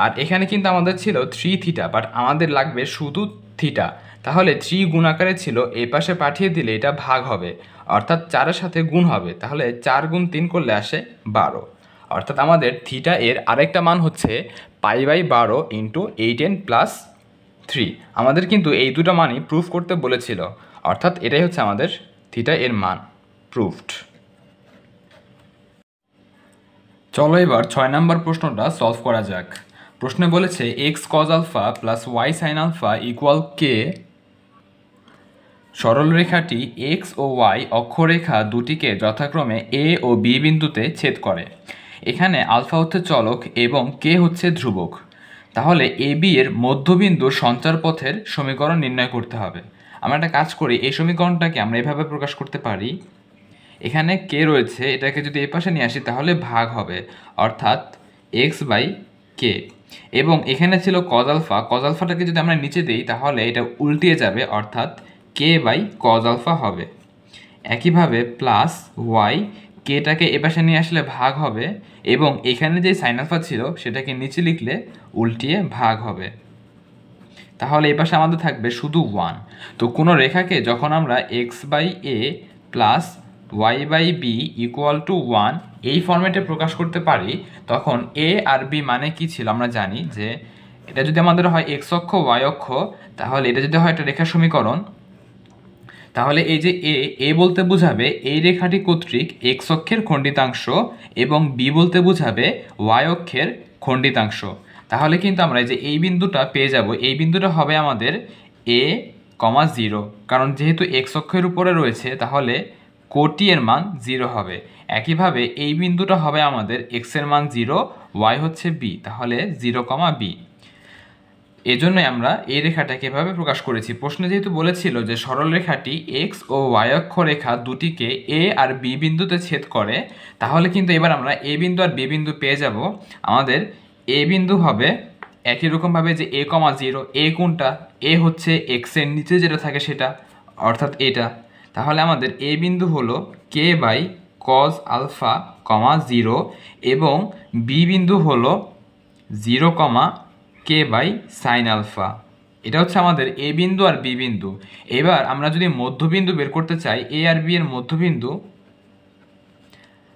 Speaker 1: আর এখানে কিন্তু আমাদের ছিল 3 থিটা, বাট আমাদের লাগবে শুধু থিটা, তাহলে 3 গুণ আকারে ছিল, এই পাশে পাঠিয়ে দিলে এটা ভাগ হবে, অর্থাৎ 4-এর সাথে গুণ হবে, তাহলে 4 গুণ 3 করলে আসে 12, অর্থাৎ আমাদের থিটা এর আরেকটা মান হচ্ছে π/12 ইন্টু 8n প্লাস 3। আমাদের কিন্তু এই দুটো মানই প্রুফ করতে বলেছিল, অর্থাৎ এটাই হচ্ছে আমাদের থিটা এর মান, প্রুফড। চলো এবার 6 নম্বর প্রশ্নটা সলভ করা যাক। প্রশ্নে বলেছে x cos alpha plus y sin alpha equal k। সরলরেখাটি x ও y অক্ষরেখা দুটিকে যথাক্রমে a ও b বিন্দুতে ছেদ করে। এখানে আলফা হচ্ছে চলক এবং k হচ্ছে ধ্রুবক। তাহলে এ বি এর মধ্যবিন্দুর সঞ্চারপথের সমীকরণ নির্ণয় করতে হবে। আমরা একটা কাজ করি, এই সমীকরণটাকে আমরা এভাবে প্রকাশ করতে পারি, এখানে কে রয়েছে, এটাকে যদি এই পাশে নিয়ে আসি তাহলে ভাগ হবে, অর্থাৎ x/k। এবং এখানে ছিল কজ আলফা, কজ আলফাটাকে যদি আমরা নিচে দিই তাহলে এটা উল্টিয়ে যাবে, অর্থাৎ k/cos আলফা হবে। একইভাবে প্লাস ওয়াই, কেটাকে এ পাশে নিয়ে আসলে ভাগ হবে, এবং এখানে যে সাইন আলফা ছিল সেটাকে নিচে লিখলে উল্টিয়ে ভাগ হবে, তাহলে এই পাশে আমাদের থাকবে শুধু 1। তো কোনো রেখাকে যখন আমরা x/a plus y/b equal to 1 এই ফরম্যাটে প্রকাশ করতে পারি, তখন a আর b মানে কি ছিল আমরা জানি, যে এটা যদি আমাদের হয় x অক্ষ y অক্ষ, তাহলে এটা যদি হয় একটা রেখা সমীকরণ, তাহলে এই যে এ বলতে বোঝাবে এই রেখাটি কর্তৃক x অক্ষের খণ্ডিতাংশ এবং b বলতে বোঝাবে y অক্ষের খণ্ডিতাংশ। তাহলে কিন্তু আমরা এই যে এই বিন্দুটা পেয়ে যাব, এই বিন্দুটা হবে আমাদের a, 0, কারণ যেহেতু x অক্ষের উপরে রয়েছে তাহলে কোটি এর মান 0 হবে। একইভাবে এই বিন্দুটা হবে আমাদের x এর মান 0, y হচ্ছে b, তাহলে 0, b। এজন্যই আমরা এই রেখাটাকে এভাবে প্রকাশ করেছি। প্রশ্নে যেহেতু বলেছিল যে সরলরেখাটি x ও y অক্ষরেখা দুটিকে a আর b বিন্দুতে ছেদ করে, তাহলে কিন্তু এবার আমরা a বিন্দু আর b বিন্দু পেয়ে যাব। আমাদের a বিন্দু হবে একই রকমভাবে যে a, 0, a কোনটা, a হচ্ছে x এর নিচে যেটা থাকে সেটা, অর্থাৎ এটা। তাহলে আমাদের a বিন্দু হলো k/cos আলফা, 0, এবং b বিন্দু হলো 0, k/sin আলফা। এটা হচ্ছে আমাদের a বিন্দু আর b বিন্দু। এবার আমরা যদি মধ্যবিন্দু বের করতে চাই, a আর b এর মধ্যবিন্দু,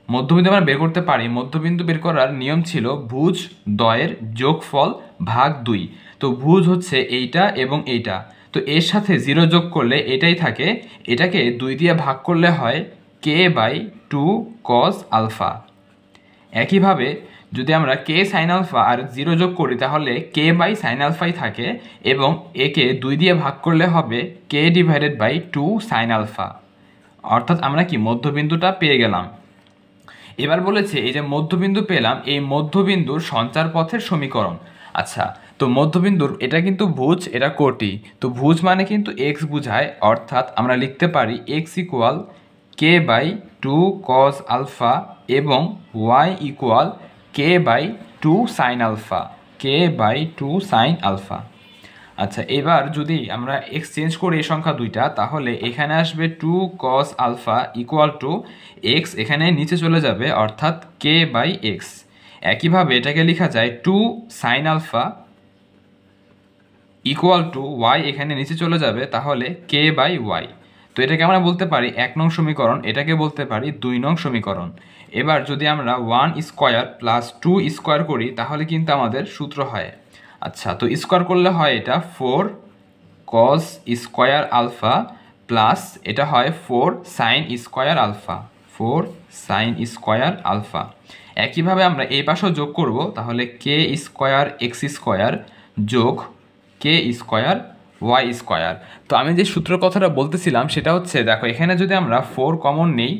Speaker 1: মধ্যবিন্দু আমরা বের করতে পারি। মধ্যবিন্দু বের করার নিয়ম ছিল ভুজ দ্বয়ের যোগফল ভাগ 2। তো ভুজ হচ্ছে এইটা এবং এইটা, তো এর সাথে 0 যোগ করলে এটাই থাকে, এটাকে 2 দিয়ে ভাগ করলে হয় k/2 cos আলফা। একইভাবে যদি আমরা k sin আলফা আর 0 যোগ করি তাহলে k/sin আলফাই থাকে, এবং একে 2 দিয়ে ভাগ করলে হবে k/2 sin আলফা। অর্থাৎ আমরা কি মধ্যবিন্দুটা পেয়ে গেলাম। এবার বলেছে এই যে মধ্যবিন্দু পেলাম, এই মধ্যবিন্দুর সঞ্চার পথের সমীকরণ। আচ্ছা, তো মধ্যবিন্দুর এটা কিন্তু ভুজ, এটা কোটি, তো ভুজ মানে কিন্তু x বুঝায়, অর্থাৎ আমরা লিখতে পারি x equal k/2 cos alpha এবং y equal k/2 sin alpha, k/2 sin alpha. আচ্ছা, এবার যদি আমরা এক্সচেঞ্জ করি এই সংখ্যা দুইটা, তাহলে এখানে আসবে 2 cos alpha equal to x, এখানে নিচে চলে যাবে অর্থাৎ k/x। একইভাবে এটাকে লেখা যায় 2 sin alpha equal to y, এখানে নিচে চলে যাবে তাহলে k/y। তো এটাকে আমরা বলতে পারি 1 নং সমীকরণ, এটাকে বলতে পারি 2 নং সমীকরণ। এবার যদি আমরা 1 স্কোয়ার প্লাস 2 স্কোয়ার করি তাহলে কিন্তু আমাদের সূত্র হয়, আচ্ছা তো স্কোয়ার করলে হয় এটা 4 cos স্কোয়ার আলফা প্লাস এটা হয় 4 sin square alpha, 4 sin square alpha. একইভাবে আমরা এই পাশেও যোগ করব, তাহলে k স্কোয়ার এক্স স্কোয়ার যোগ k স্কোয়ার ওয়াই স্কোয়ার। তো আমি যে সূত্রের কথাটা বলতেছিলাম সেটা হচ্ছে, দেখো এখানে যদি আমরা 4 কমন নেই,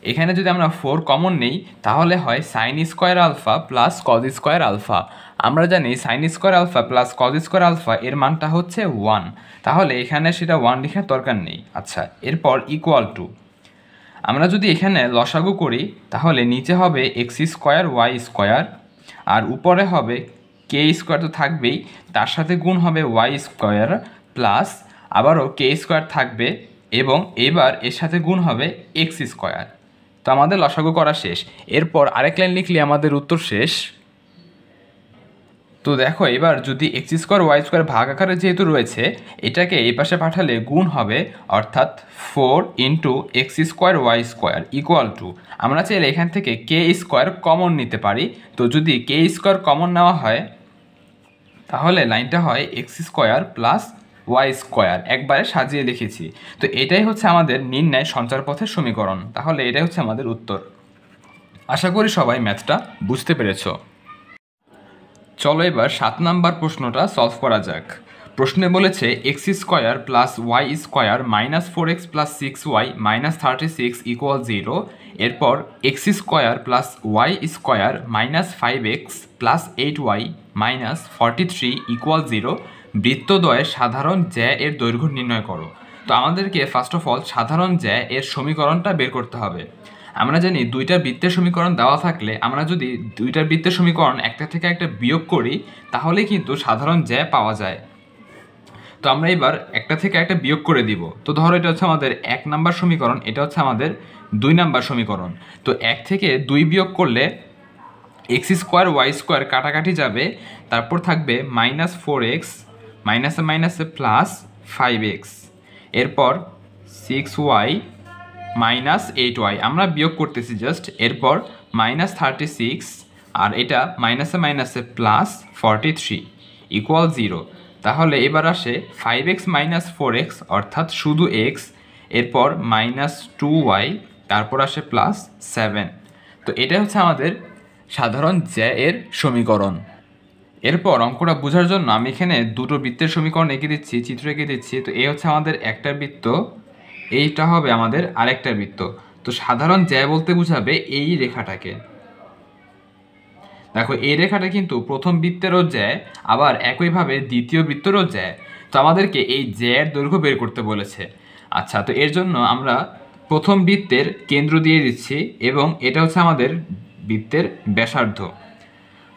Speaker 1: এখানে যদি আমরা 4 কমন নেই তাহলে হয় sine square alpha plus cos square alpha. আমরা জানি sine square alpha plus cos square alpha এর মানটা হচ্ছে 1, তাহলে এখানে সেটা 1 লেখার দরকার নেই। আচ্ছা, এরপর ইকুয়াল টু আমরা যদি এখানে লসাগু করি তাহলে নিচে হবে এক্স স্কোয়ার ওয়াই স্কোয়ার আর উপরে হবে কে স্কোয়ার, তো থাকবেই, তার সাথে গুণ হবে ওয়াই স্কোয়ার প্লাস আবারও কে স্কোয়ার থাকবে এবং এবার এর সাথে গুণ হবে এক্স স্কোয়ার। তো আমাদের লসাগু করা শেষ, এরপর আরেক লাইন লিখলে আমাদের উত্তর শেষ। তো দেখো এবার যদি এক্স স্কোয়ার ওয়াই স্কোয়ার ভাগ আকারে যেহেতু রয়েছে, এটাকে এই পাশে পাঠালে গুণ হবে, অর্থাৎ 4 into x square y square equal to, আমরা চাইলে এখান থেকে কে স্কোয়ার কমন নিতে পারি। তো যদি কে স্কোয়ার কমন নেওয়া হয় তাহলে লাইনটা হয় x square plus y square, একবারে সাজিয়ে লিখেছি। তো এটাই হচ্ছে আমাদের নির্ণয় সঞ্চার পথের সমীকরণ, তাহলে এটাই হচ্ছে আমাদের উত্তর। আশা করি সবাই ম্যাথটা বুঝতে পেরেছো। চলো এবার 7 নাম্বার প্রশ্নটা সলভ করা যাক। প্রশ্নে বলেছে x square plus y square minus 4x plus 6y minus 36 equal 0। এরপর x square plus y square minus 5x plus 8y minus 43 equal 0। বৃত্তদ্বয়ের সাধারণ জ্যা এর দৈর্ঘ্য নির্ণয় করো। তো আমাদেরকে ফার্স্ট অফ অল সাধারণ জ্যা এর সমীকরণটা বের করতে হবে। আমরা জানি দুইটা বৃত্তের সমীকরণ দেওয়া থাকলে আমরা যদি দুইটা বৃত্তের সমীকরণ একটা থেকে একটা বিয়োগ করি তাহলে কিন্তু সাধারণ জ্যা পাওয়া যায়। তো আমরা এবার একটা থেকে একটা বিয়োগ করে দিব। তো ধরো এটা হচ্ছে আমাদের 1 নাম্বার সমীকরণ, এটা হচ্ছে আমাদের 2 নাম্বার সমীকরণ। তো 1 থেকে 2 বিয়োগ করলে এক্স স্কোয়ার ওয়াই স্কোয়ার কাটাকাটি যাবে, তারপর থাকবে মাইনাস 4x মাইনাসে মাইনাসে প্লাস 5x, এরপর 6y মাইনাস 8y, আমরা বিয়োগ করতেছি জাস্ট, এরপর মাইনাস 36 আর এটা মাইনাসে মাইনাসে প্লাস 43 ইকুয়াল 0। তাহলে এবার আসে 5x মাইনাস 4x অর্থাৎ শুধু x, এরপর মাইনাস 2y, তারপর আসে প্লাস 7। তো এটা হচ্ছে আমাদের সাধারণ জ্যা এর সমীকরণ। এরপর অঙ্কটা বোঝার জন্য আমি এখানে দুটো বৃত্তের সমীকরণ এঁকে দিচ্ছি, চিত্র এঁকে দিচ্ছি। তো এই হচ্ছে আমাদের একটা বৃত্ত, এইটা হবে আমাদের আরেকটা বৃত্ত। তো সাধারণ জ্যা বলতে বোঝাবে এই রেখাটাকে। দেখো এই রেখাটা কিন্তু প্রথম বৃত্তেরও জ্যা, আবার একইভাবে দ্বিতীয় বৃত্তেরও জ্যা। তো আমাদেরকে এই জ্যার দৈর্ঘ্য বের করতে বলেছে। আচ্ছা, তো এর জন্য আমরা প্রথম বৃত্তের কেন্দ্র দিয়ে দিচ্ছি এবং এটা হচ্ছে আমাদের বৃত্তের ব্যাসার্ধ।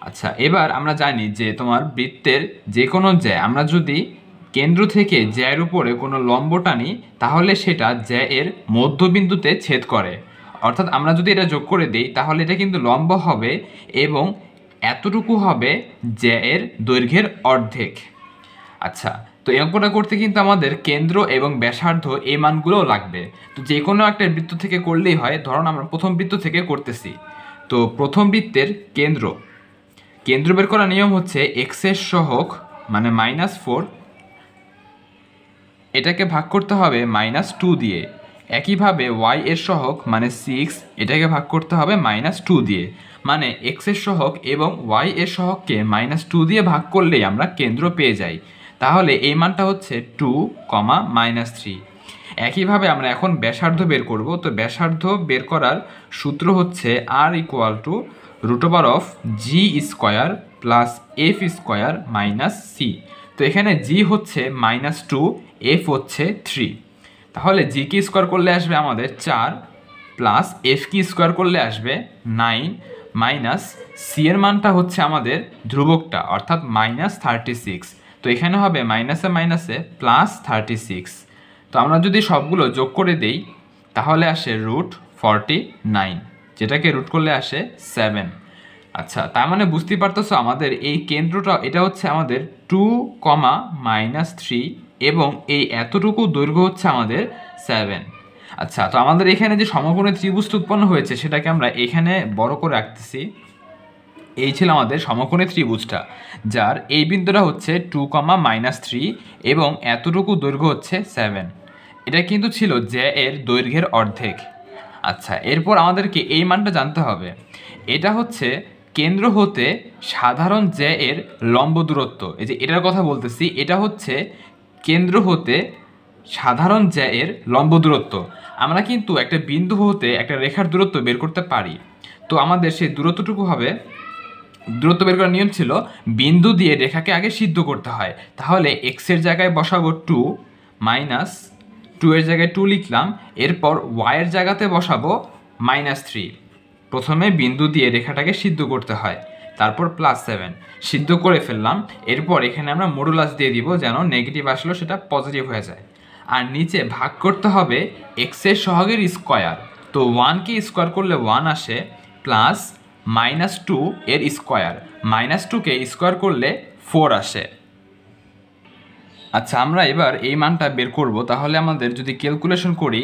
Speaker 1: আচ্ছা, এবার আমরা জানি যে তোমার বৃত্তের যে কোনো জ্যা আমরা যদি কেন্দ্র থেকে জ্যার উপরে কোনো লম্ব টানি তাহলে সেটা জ্যা এর মধ্যবিন্দুতে ছেদ করে। অর্থাৎ আমরা যদি এটা যোগ করে দিই তাহলে এটা কিন্তু লম্ব হবে এবং এতটুকু হবে জ্যা এর দৈর্ঘ্যের অর্ধেক। আচ্ছা, তো এই অঙ্কটা করতে কিন্তু আমাদের কেন্দ্র এবং ব্যাসার্ধ এই মানগুলোও লাগবে। তো যে কোনো একটা বৃত্ত থেকে করলেই হয়। ধরুন আমরা প্রথম বৃত্ত থেকে করতেছি। তো প্রথম বৃত্তের কেন্দ্র বের করার নিয়ম হচ্ছে এক্সের সহগ মানে -4, এটাকে ভাগ করতে হবে -2 দিয়ে। একইভাবে ওয়াই এর সহগ মানে 6, এটাকে ভাগ করতে হবে -2 দিয়ে। মানে এক্স এর সহগ এবং ওয়াই এর সহগকে -2 দিয়ে ভাগ করলেই আমরা কেন্দ্র পেয়ে যাই। তাহলে এই মানটা হচ্ছে 2, -3। একইভাবে আমরা এখন ব্যাসার্ধ বের করব। তো ব্যাসার্ধ বের করার সূত্র হচ্ছে r = √g² + f² - c। তো এখানে g হচ্ছে -2, f হচ্ছে 3। তাহলে g কে স্কোয়ার করলে আসবে আমাদের 4 প্লাস f কে স্কোয়ার করলে আসবে 9 মাইনাস c এর মানটা হচ্ছে আমাদের ধ্রুবকটা অর্থাৎ -36। তো এখানে হবে মাইনাসে মাইনাসে +36। তো আমরা যদি সবগুলো যোগ করে দেই তাহলে আসে √49, যেটাকে রুট করলে আসে 7। আচ্ছা, তার মানে বুঝতেই পারতেছো আমাদের এই কেন্দ্রটা এটা হচ্ছে আমাদের 2, -3 এবং এই এতটুকু দৈর্ঘ্য হচ্ছে আমাদের 7। আচ্ছা, তো আমাদের এখানে যে সমকোণী ত্রিভুজটা উৎপন্ন হয়েছে সেটাকে আমরা এখানে বড় করে রাখতেছি। এই ছিল আমাদের সমকোণী ত্রিভুজটা, যার এই বিন্দুটা হচ্ছে 2, -3 এবং এতটুকু দৈর্ঘ্য হচ্ছে 7। এটা কিন্তু ছিল জ্যা এর দৈর্ঘ্যের অর্ধেক। আচ্ছা, এরপর আমাদেরকে এই মানটা জানতে হবে। এটা হচ্ছে কেন্দ্র হতে সাধারণ জ্যা এর লম্ব দূরত্ব। এই যে এটার কথা বলতেছি, এটা হচ্ছে কেন্দ্র হতে সাধারণ জ্যা এর লম্ব দূরত্ব। আমরা কিন্তু একটা বিন্দু হতে একটা রেখার দূরত্ব বের করতে পারি। তো আমাদের সেই দূরত্বটুকু হবে, দূরত্ব বের করার নিয়ম ছিল বিন্দু দিয়ে রেখাকে আগে সিদ্ধ করতে হয়। তাহলে এক্স এর জায়গায় বসাবো 2, -2 এর জায়গায় 2 লিখলাম। এরপর ওয়াই এর জায়গাতে বসাবো -3। প্রথমে বিন্দু দিয়ে রেখাটাকে সিদ্ধ করতে হয়, তারপর +7 সিদ্ধ করে ফেললাম। এরপর এখানে আমরা মডুলাস দিয়ে দিব যেন নেগেটিভ আসলেও সেটা পজিটিভ হয়ে যায়। আর নিচে ভাগ করতে হবে এক্স এর সহগের স্কোয়ার। তো 1কে স্কোয়ার করলে 1 আসে, প্লাস -2 এর স্কোয়ার, -2কে স্কোয়ার করলে 4 আসে। আচ্ছা, আমরা এবার এই মানটা বের করব। তাহলে আমাদের যদি ক্যালকুলেশন করি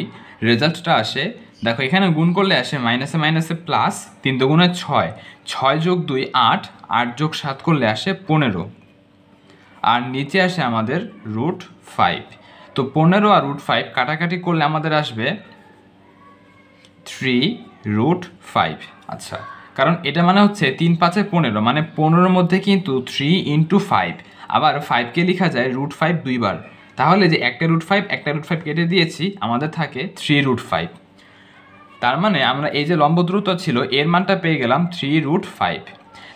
Speaker 1: রেজাল্টটা আসে, দেখো এখানে গুণ করলে আসে মাইনাসে মাইনাসে প্লাস, 3 × 6, 6 + 2 8, 8 + 7 করলে আসে 15। আর নিচে আসে আমাদের √5। তো 15 আর √5 কাটাকাটি করলে আমাদের আসবে 3√5। আচ্ছা, কারণ এটা মানে হচ্ছে 3 × 5 = 15, মানে 15-এর মধ্যে কিন্তু 3 × 5। আবার 5কে লেখা যায় √5 দুইবার। তাহলে যে একটা √5 একটা √5 কেটে দিয়েছি, আমাদের থাকে 3√5। তার মানে আমরা এই যে লম্ব দূরত্ব ছিল এর মানটা পেয়ে গেলাম 3√5।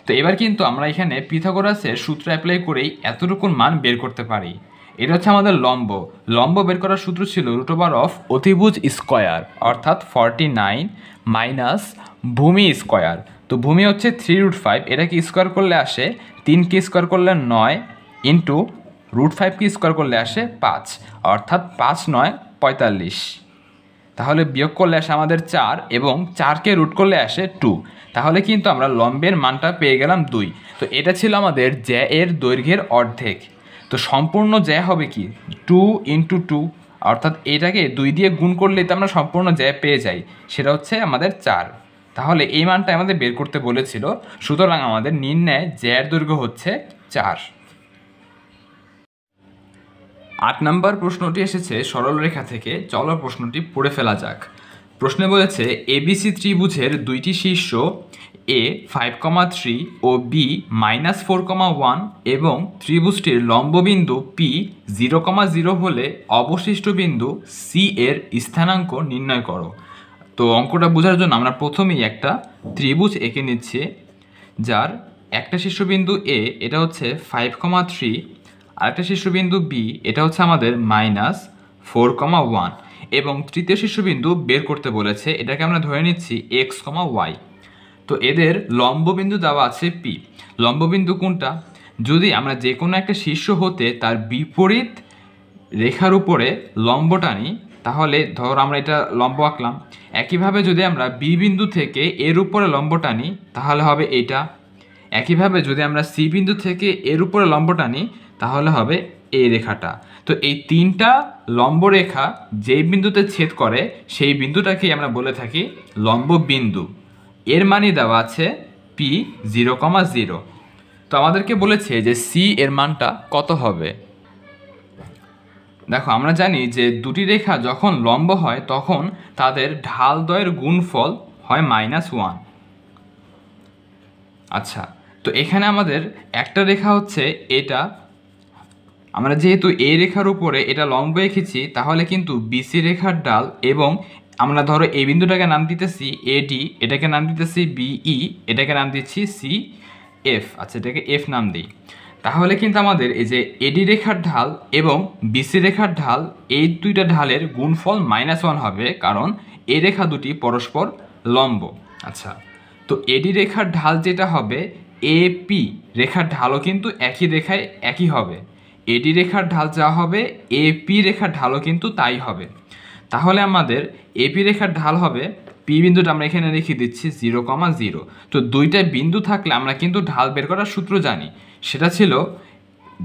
Speaker 1: তো এবার কিন্তু আমরা এখানে পিথাগোরাসের সূত্র অ্যাপ্লাই করেই এতটুকুন মান বের করতে পারি। এটা হচ্ছে আমাদের লম্ব বের করার সূত্র ছিল অতিভুজ স্কোয়ার অর্থাৎ 49 মাইনাস ভূমি স্কোয়ার। তো ভূমি হচ্ছে 3√5, এটাকে স্কোয়ার করলে আসে 3কে স্কোয়ার করলে 9 ইন্টু √5কে স্কোয়ার করলে আসে 5, অর্থাৎ 5 × 9 = 45। তাহলে বিয়োগ করলে আসে আমাদের 4 এবং 4কে রুট করলে আসে 2। তাহলে কিন্তু আমরা লম্বের মানটা পেয়ে গেলাম 2। তো এটা ছিল আমাদের জ্যা এর দৈর্ঘ্যের অর্ধেক। তো সম্পূর্ণ জ্যা হবে কি 2 × 2, অর্থাৎ এটাকে 2 দিয়ে গুণ করলেই তো আমরা সম্পূর্ণ জ্যা পেয়ে যাই, সেটা হচ্ছে আমাদের 4। তাহলে এই মানটা আমাদের বের করতে বলেছিল, সুতরাং আমাদের নির্ণয় জ্যা এর দৈর্ঘ্য হচ্ছে 4। 8 নম্বর প্রশ্নটি এসেছে সরলরেখা থেকে। চলো প্রশ্নটি পড়ে ফেলা যাক। প্রশ্নে বলেছে এবিসি ত্রিভুজের দুইটি শীর্ষ এ 5,3 ও বি -4,1 এবং ত্রিভুজটির লম্ববিন্দু পি 0,0 হলে অবশিষ্ট বিন্দু সি এর স্থানাঙ্ক নির্ণয় করো। তো অঙ্কটা বোঝার জন্য আমরা প্রথমেই একটা ত্রিভুজ এঁকে নিচ্ছি, যার একটা শীর্ষবিন্দু এ এটা হচ্ছে 5,3, আরেকটা শীর্ষবিন্দু বি এটা হচ্ছে আমাদের -4,1 এবং তৃতীয় শীর্ষবিন্দু বের করতে বলেছে, এটাকে আমরা ধরে নিচ্ছি x, y। তো এদের লম্ববিন্দু দেওয়া আছে পি। লম্ববিন্দু কোনটা? যদি আমরা যে কোনো একটা শীর্ষ হতে তার বিপরীত রেখার উপরে লম্ব টানি, তাহলে ধর আমরা এটা লম্ব আঁকলাম। একইভাবে যদি আমরা বি বিন্দু থেকে এর উপরে লম্ব টানি তাহলে হবে এটা। একইভাবে যদি আমরা সি বিন্দু থেকে এর উপরে লম্ব টানি তাহলে হবে এই রেখাটা। তো এই তিনটা লম্ব রেখা যেই বিন্দুতে ছেদ করে সেই বিন্দুটাকেই আমরা বলে থাকি লম্ব বিন্দু। এর মানই দেওয়া আছে পি 0,0। তো আমাদেরকে বলেছে যে সি এর মানটা কত হবে। দেখো আমরা জানি যে দুটি রেখা যখন লম্ব হয় তখন তাদের ঢালদ্বয়ের গুণফল হয় -1। আচ্ছা, তো এখানে আমাদের একটা রেখা হচ্ছে এটা, আমরা যেহেতু এই রেখার উপরে এটা লম্ব এঁকেছি তাহলে কিন্তু বিসি রেখার ঢাল, এবং আমরা ধরো এই বিন্দুটাকে নাম দিতেছি এডি, এটাকে নাম দিতেছি বিই, এটাকে নাম দিচ্ছি সি এফ। আচ্ছা, এটাকে এফ নাম দিই। তাহলে কিন্তু আমাদের এই যে এডি রেখার ঢাল এবং বিসি রেখার ঢাল, এই দুইটা ঢালের গুণফল -1 হবে, কারণ এই রেখা দুটি পরস্পর লম্ব। আচ্ছা, তো এডি রেখার ঢাল যেটা হবে, এপি রেখার ঢালও কিন্তু একই রেখায় একই হবে। এডি রেখার ঢাল যা হবে এপি রেখার ঢালও কিন্তু তাই হবে। তাহলে আমাদের এপি রেখার ঢাল হবে, পি বিন্দুটা আমরা এখানে রেখে দিচ্ছি 0,0। তো দুইটা বিন্দু থাকলে আমরা কিন্তু ঢাল বের করার সূত্র জানি, সেটা ছিল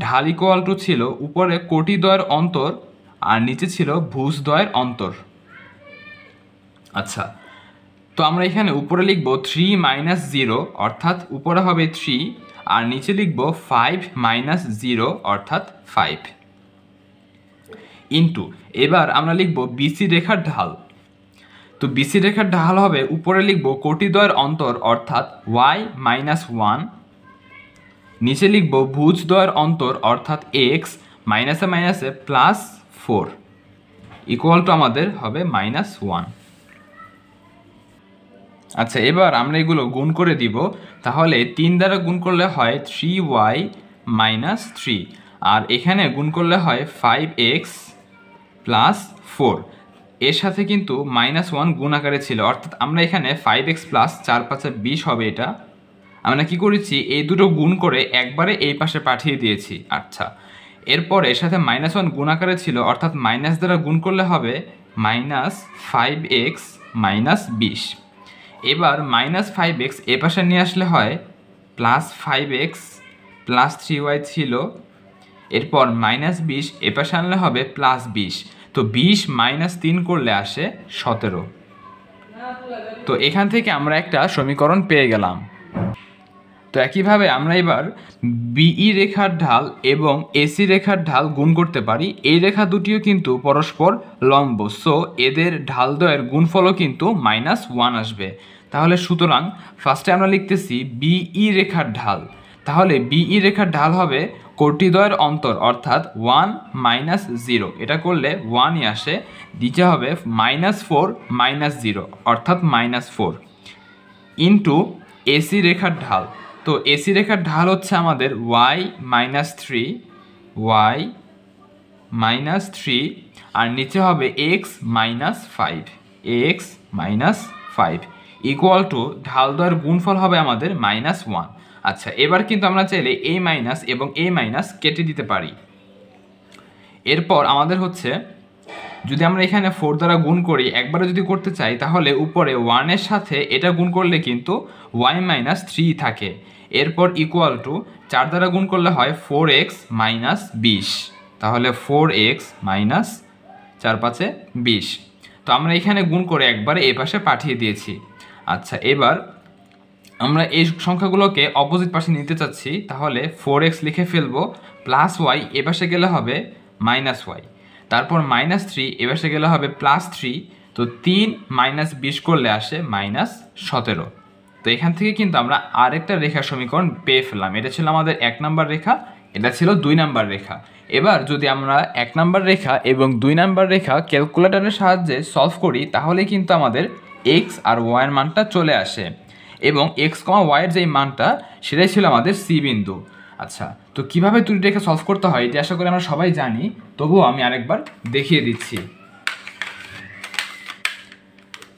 Speaker 1: ঢাল ইকুয়াল টু ছিল উপরে কোটিদ্বয়ের অন্তর আর নিচে ছিল ভুজদ্বয়ের অন্তর। আচ্ছা, তো আমরা এখানে উপরে লিখব 3 - 0 অর্থাৎ উপরে হবে 3, আর নিচে লিখব 5 - 0 অর্থাৎ 5 ইন্টু, এবার আমরা লিখব বিসি রেখার ঢাল। তো বিসি রেখার ঢাল হবে, উপরে লিখব কোটিদ্বয়ের অন্তর অর্থাৎ y - 1, নিচে লিখব ভুজদ্বয়ের অন্তর অর্থাৎ x, মাইনাসে মাইনাসে +4 ইকুয়াল টু আমাদের হবে -1। আচ্ছা, এবার আমরা এগুলো গুণ করে দিব। তাহলে 3 দ্বারা গুণ করলে হয় 3y - 3, আর এখানে গুণ করলে হয় 5x + 4। এর সাথে কিন্তু -1 গুণ আকারে ছিল, অর্থাৎ আমরা এখানে 5x + 4 × 5 = 20 হবে। এটা আমরা কি করেছি, এই দুটো গুণ করে একবারে এই পাশে পাঠিয়ে দিয়েছি। আচ্ছা, এরপর এর সাথে -1 গুণ আকারে ছিল, অর্থাৎ মাইনাস দ্বারা গুণ করলে হবে -5x - 20। এবার -5x এ পাশে নিয়ে আসলে হয় +5x + 3y ছিল, এরপর -20 এ পাশে আনলে হবে +20। তো 20 - 3 করলে আসে 17। তো এখান থেকে আমরা একটা সমীকরণ পেয়ে গেলাম। তো একইভাবে আমরা এবার বিই রেখার ঢাল এবং এসি রেখার ঢাল গুণ করতে পারি। এই রেখা দুটিও কিন্তু পরস্পর লম্ব, সো এদের ঢালদ্বয়ের গুণফলও কিন্তু -1 আসবে। তাহলে সুতরাং ফার্স্টে আমরা লিখতেছি বিই রেখার ঢাল। তাহলে বিই রেখার ঢাল হবে কোটিদ্বয়ের অন্তর অর্থাৎ 1 - 0, এটা করলে 1ই আসে, দিতে হবে -4 - 0 অর্থাৎ -4 ইন্টু এসি রেখার ঢাল। তো এসি রেখার ঢাল হচ্ছে আমাদের y - 3 আর নিচে হবে x - 5 ইকুয়াল টু ঢালদ্বয়ের গুণফল হবে আমাদের -1। আচ্ছা, এবার কিন্তু আমরা চাইলে a মাইনাস এবং a মাইনাস কেটে দিতে পারি। এরপর আমাদের হচ্ছে, যদি আমরা এখানে 4 দ্বারা গুণ করি, একবারে যদি করতে চাই তাহলে উপরে 1 এর সাথে এটা গুণ করলে কিন্তু y - 3 থাকে। এরপর ইকুয়াল টু 4 দ্বারা গুণ করলে হয় 4x - 20, তাহলে 4x - 4 × 5 = 20। তো আমরা এখানে গুণ করে একবারে এই পাশে পাঠিয়ে দিয়েছি। আচ্ছা, এবার আমরা এই সংখ্যাগুলোকে অপোজিট পাশে নিতে চাচ্ছি, তাহলে 4x লিখে ফেলবো, +y এ পাশে গেলে হবে -y, তারপর -3 এ পাশে গেলে হবে +3। তো 3 - 20 করলে আসে -17। তো এখান থেকে কিন্তু আমরা আরেকটা রেখা সমীকরণ পেয়ে ফেললাম। এটা ছিল আমাদের 1 নম্বর রেখা, এটা ছিল 2 নম্বর রেখা। এবার যদি আমরা 1 নম্বর রেখা এবং 2 নম্বর রেখা ক্যালকুলেটরের সাহায্যে সলভ করি, তাহলে কিন্তু আমাদের x আর y এর মানটা চলে আসে, এবং x, y এর যেই মানটা সেটাই ছিল আমাদের সি বিন্দু। আচ্ছা, তো কিভাবে দুটি রেখা সলভ করতে হয় এটা আশা করি আমরা সবাই জানি, তবুও আমি আরেকবার দেখিয়ে দিচ্ছি।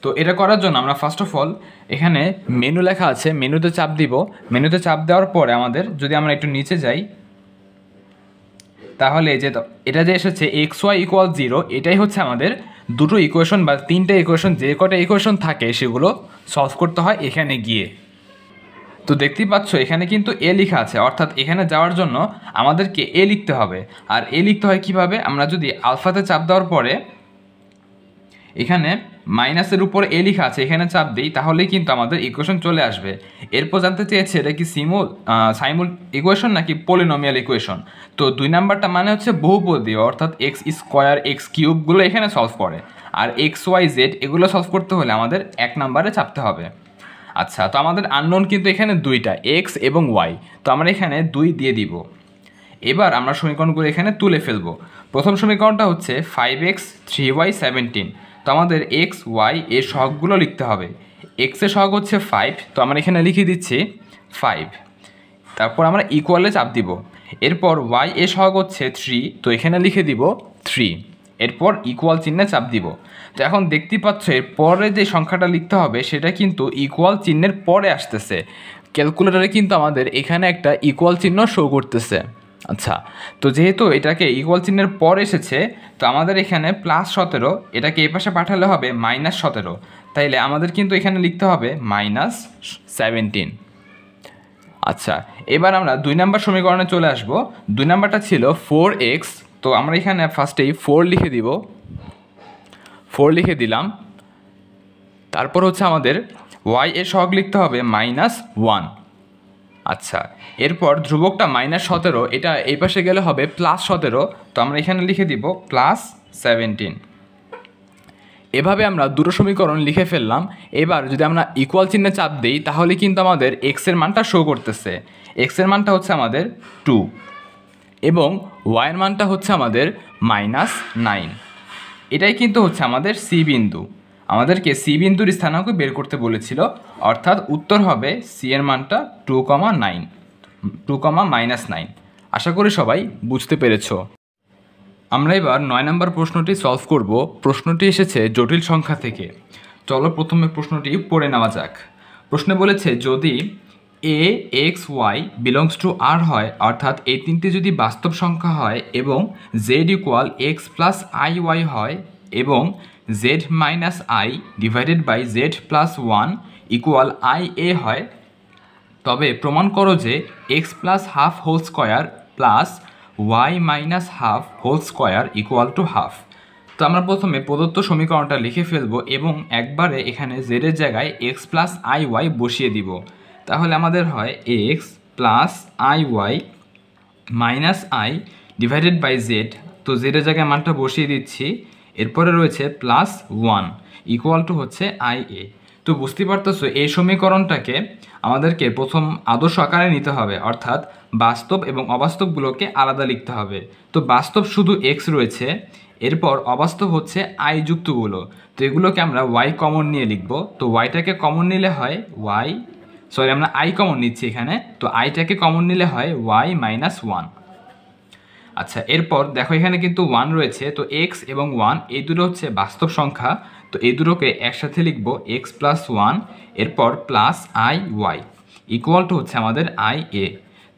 Speaker 1: তো এটা করার জন্য আমরা ফার্স্ট অফ অল এখানে মেনু লেখা আছে, মেনুতে চাপ দিব। মেনুতে চাপ দেওয়ার পরে আমাদের যদি আমরা একটু নিচে যাই, তাহলে যে এটা যে এসেছে xy = 0, এটাই হচ্ছে আমাদের দুটো ইকুয়েশন বা তিনটে ইকুয়েশন, যে কটা ইকুয়েশন থাকে সেগুলো সলভ করতে হয় এখানে গিয়ে। তো দেখতেই পাচ্ছ এখানে কিন্তু এ লেখা আছে, অর্থাৎ এখানে যাওয়ার জন্য আমাদেরকে এ লিখতে হবে। আর এ লিখতে হয় কিভাবে, আমরা যদি আলফাতে চাপ দেওয়ার পরে এখানে মাইনাসের উপর এ লেখা আছে এখানে চাপ দিই, তাহলেই কিন্তু আমাদের ইকুয়েশন চলে আসবে। এরপর জানতে চেয়েছে এটা কি সাইমুল ইকুয়েশন নাকি পলিনোমিয়াল ইকুয়েশন। তো 2 নাম্বারটা মানে হচ্ছে বহুপদী, অর্থাৎ এক্স স্কোয়ার এক্স কিউবগুলো এখানে সলভ করে, আর এক্স ওয়াই জেড এগুলো সলভ করতে হলে আমাদের 1 নাম্বারে চাপতে হবে। আচ্ছা, তো আমাদের আননোন কিন্তু এখানে 2টা, এক্স এবং ওয়াই, তো আমরা এখানে 2 দিয়ে দিব। এবার আমরা সমীকরণগুলো এখানে তুলে ফেলবো। প্রথম সমীকরণটা হচ্ছে 5x 3y 17। তো আমাদের এক্স ওয়াই এর সহগগুলো লিখতে হবে। এক্সের সহগ হচ্ছে 5, তো আমরা এখানে লিখে দিচ্ছি 5। তারপর আমরা ইকুয়ালে চাপ দিব। এরপর ওয়াই এর সহগ হচ্ছে 3, তো এখানে লিখে দিব 3। এরপর ইকুয়াল চিহ্নে চাপ দিব। তো এখন দেখতেই পাচ্ছ এর পরে যে সংখ্যাটা লিখতে হবে সেটা কিন্তু ইকুয়াল চিহ্নের পরে আসতেছে। ক্যালকুলেটরে কিন্তু আমাদের এখানে একটা ইকুয়াল চিহ্ন শো করতেছে। আচ্ছা, তো যেহেতু এটাকে ইকুয়াল চিহ্নের পর এসেছে, তো আমাদের এখানে +17, এটাকে এই পাশে পাঠালে হবে -17। তাইলে আমাদের কিন্তু এখানে লিখতে হবে -17। আচ্ছা, এবার আমরা 2 নাম্বার সমীকরণে চলে আসব। 2 নাম্বারটা ছিল 4x, তো আমরা এখানে ফার্স্টেই 4 লিখে দিব, 4 লিখে দিলাম। তারপর হচ্ছে আমাদের y এর সহগ লিখতে হবে -1। আচ্ছা, এরপর ধ্রুবকটা -17, এটা এই পাশে গেলে হবে +17, তো আমরা এখানে লিখে দিব +17। এভাবে আমরা দুটো সমীকরণ লিখে ফেললাম। এবার যদি আমরা ইকুয়াল চিহ্নে চাপ দিই তাহলে কিন্তু আমাদের x এর মানটা শো করতেছে। x এর মানটা হচ্ছে আমাদের 2 এবং y এর মানটা হচ্ছে আমাদের -9। এটাই কিন্তু হচ্ছে আমাদের সি বিন্দু। আমাদেরকে সি বিন্দুর স্থানাঙ্ক বের করতে বলেছিল, অর্থাৎ উত্তর হবে সি এর মানটা 2,9, 2,-9। আশা করি সবাই বুঝতে পেরেছো। আমরা এবার 9 নম্বর প্রশ্নটি সলভ করব। প্রশ্নটি এসেছে জটিল সংখ্যা থেকে। চলো প্রথমে প্রশ্নটি পড়ে নেওয়া যাক। প্রশ্নে বলেছে যদি a x y belongs to r হয়, অর্থাৎ এই তিনটি যদি বাস্তব সংখ্যা হয় এবং z equal x plus i y হয় এবং z minus i divided by z plus 1 equal i a হয়, তবে প্রমাণ করো যে x plus half whole square plus y minus half whole square equal to half. তো আমরা প্রথমে প্রদত্ত সমীকরণটা লিখে ফেলবো এবং একবারে এখানে জেডের জায়গায় এক্স প্লাস আই ওয়াই বসিয়ে দিব। তাহলে আমাদের হয় x plus i y minus i divided by z, তো জেডের জায়গায় মানটা বসিয়ে দিচ্ছি। এরপরে রয়েছে প্লাস 1 ইকুয়াল টু হচ্ছে আই এ। তো বুঝতে পারতেছো এই সমীকরণটাকে আমাদেরকে প্রথম আদর্শ আকারে নিতে হবে, অর্থাৎ বাস্তব এবং অবাস্তবগুলোকে আলাদা লিখতে হবে। তো বাস্তব শুধু এক্স রয়েছে, এরপর অবাস্তব হচ্ছে আই যুক্তগুলো, তো এগুলোকে আমরা ওয়াই কমন নিয়ে লিখব। তো ওয়াইটাকে কমন নিলে হয় আমরা আই কমন নিচ্ছি এখানে, তো আইটাকে কমন নিলে হয় ওয়াই মাইনাস 1। আচ্ছা, এরপর দেখো এখানে কিন্তু 1 রয়েছে, তো এক্স এবং 1 এই দুটো হচ্ছে বাস্তব সংখ্যা, তো এই দুটোকে একসাথে লিখব এক্স প্লাস 1, এরপর plus i y equal to হচ্ছে আমাদের আই এ।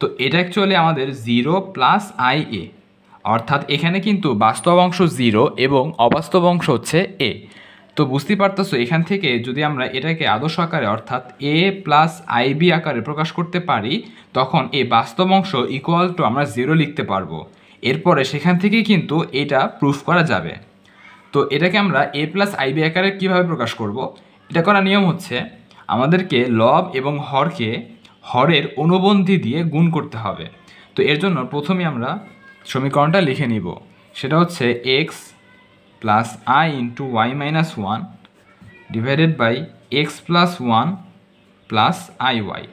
Speaker 1: তো এটা অ্যাকচুয়ালি আমাদের 0 প্লাস আই এ, অর্থাৎ এখানে কিন্তু বাস্তব অংশ 0 এবং অবাস্তব অংশ হচ্ছে এ। তো বুঝতেই পারতেছো এখান থেকে যদি আমরা এটাকে আদর্শ আকারে অর্থাৎ এ প্লাস আই বি আকারে প্রকাশ করতে পারি, তখন এই বাস্তব অংশ ইকুয়াল টু আমরা 0 লিখতে পারবো। এরপরে সেখান থেকে কিন্তু এটা প্রুফ করা যাবে। তো এটাকে আমরা এ প্লাস আইবি আকারে কীভাবে প্রকাশ করব, এটা করার নিয়ম হচ্ছে আমাদেরকে লব এবং হরকে হরের অনুবন্ধী দিয়ে গুণ করতে হবে। তো এর জন্য প্রথমে আমরা সমীকরণটা লিখে নিব, সেটা হচ্ছে x plus i into y minus 1 divided by x plus 1 plus i y.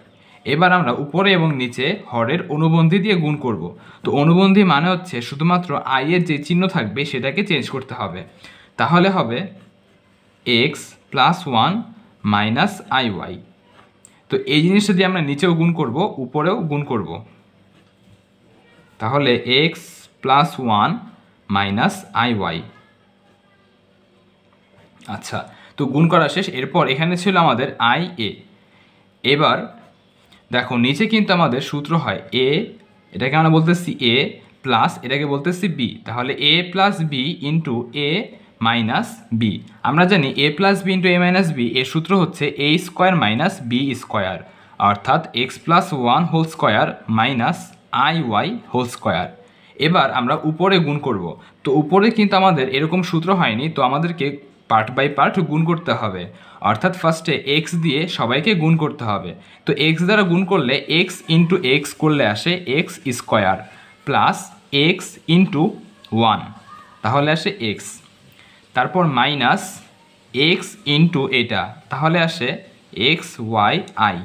Speaker 1: এবার আমরা উপরে এবং নিচে হরের অনুবন্ধী দিয়ে গুণ করব। তো অনুবন্ধী মানে হচ্ছে শুধুমাত্র আই এর যে চিহ্ন থাকবে সেটাকে চেঞ্জ করতে হবে। তাহলে হবে x plus 1 minus i y. তো এই জিনিসটা দিয়ে আমরা নিচেও গুণ করব, উপরেও গুণ করব। তাহলে x plus 1 minus i y. আচ্ছা, তো গুণ করা শেষ। এরপর এখানে ছিল আমাদের আই এ। এবার দেখো নিচে কিন্তু আমাদের সূত্র হয় এ, এটাকে আমরা বলতেছি এ প্লাস এটাকে বলতেছি বি, তাহলে a plus b into a minus b. আমরা জানি a plus b into a minus b এর সূত্র হচ্ছে এ স্কোয়ার মাইনাস বি স্কোয়ার, অর্থাৎ x plus one whole square minus i y whole square. এবার আমরা উপরে গুণ করব। তো উপরে কিন্তু আমাদের এরকম সূত্র হয়নি, তো আমাদেরকে পার্ট বাই পার্ট গুণ করতে হবে। অর্থাৎ ফার্স্টে এক্স দিয়ে সবাইকে গুণ করতে হবে। তো এক্স দ্বারা গুণ করলে এক্স ইন্টু এক্স করলে আসে x square plus x into one, তাহলে আসে এক্স। তারপর মাইনাস এক্স ইন্টু এটা, তাহলে আসে এক্স ওয়াই আই।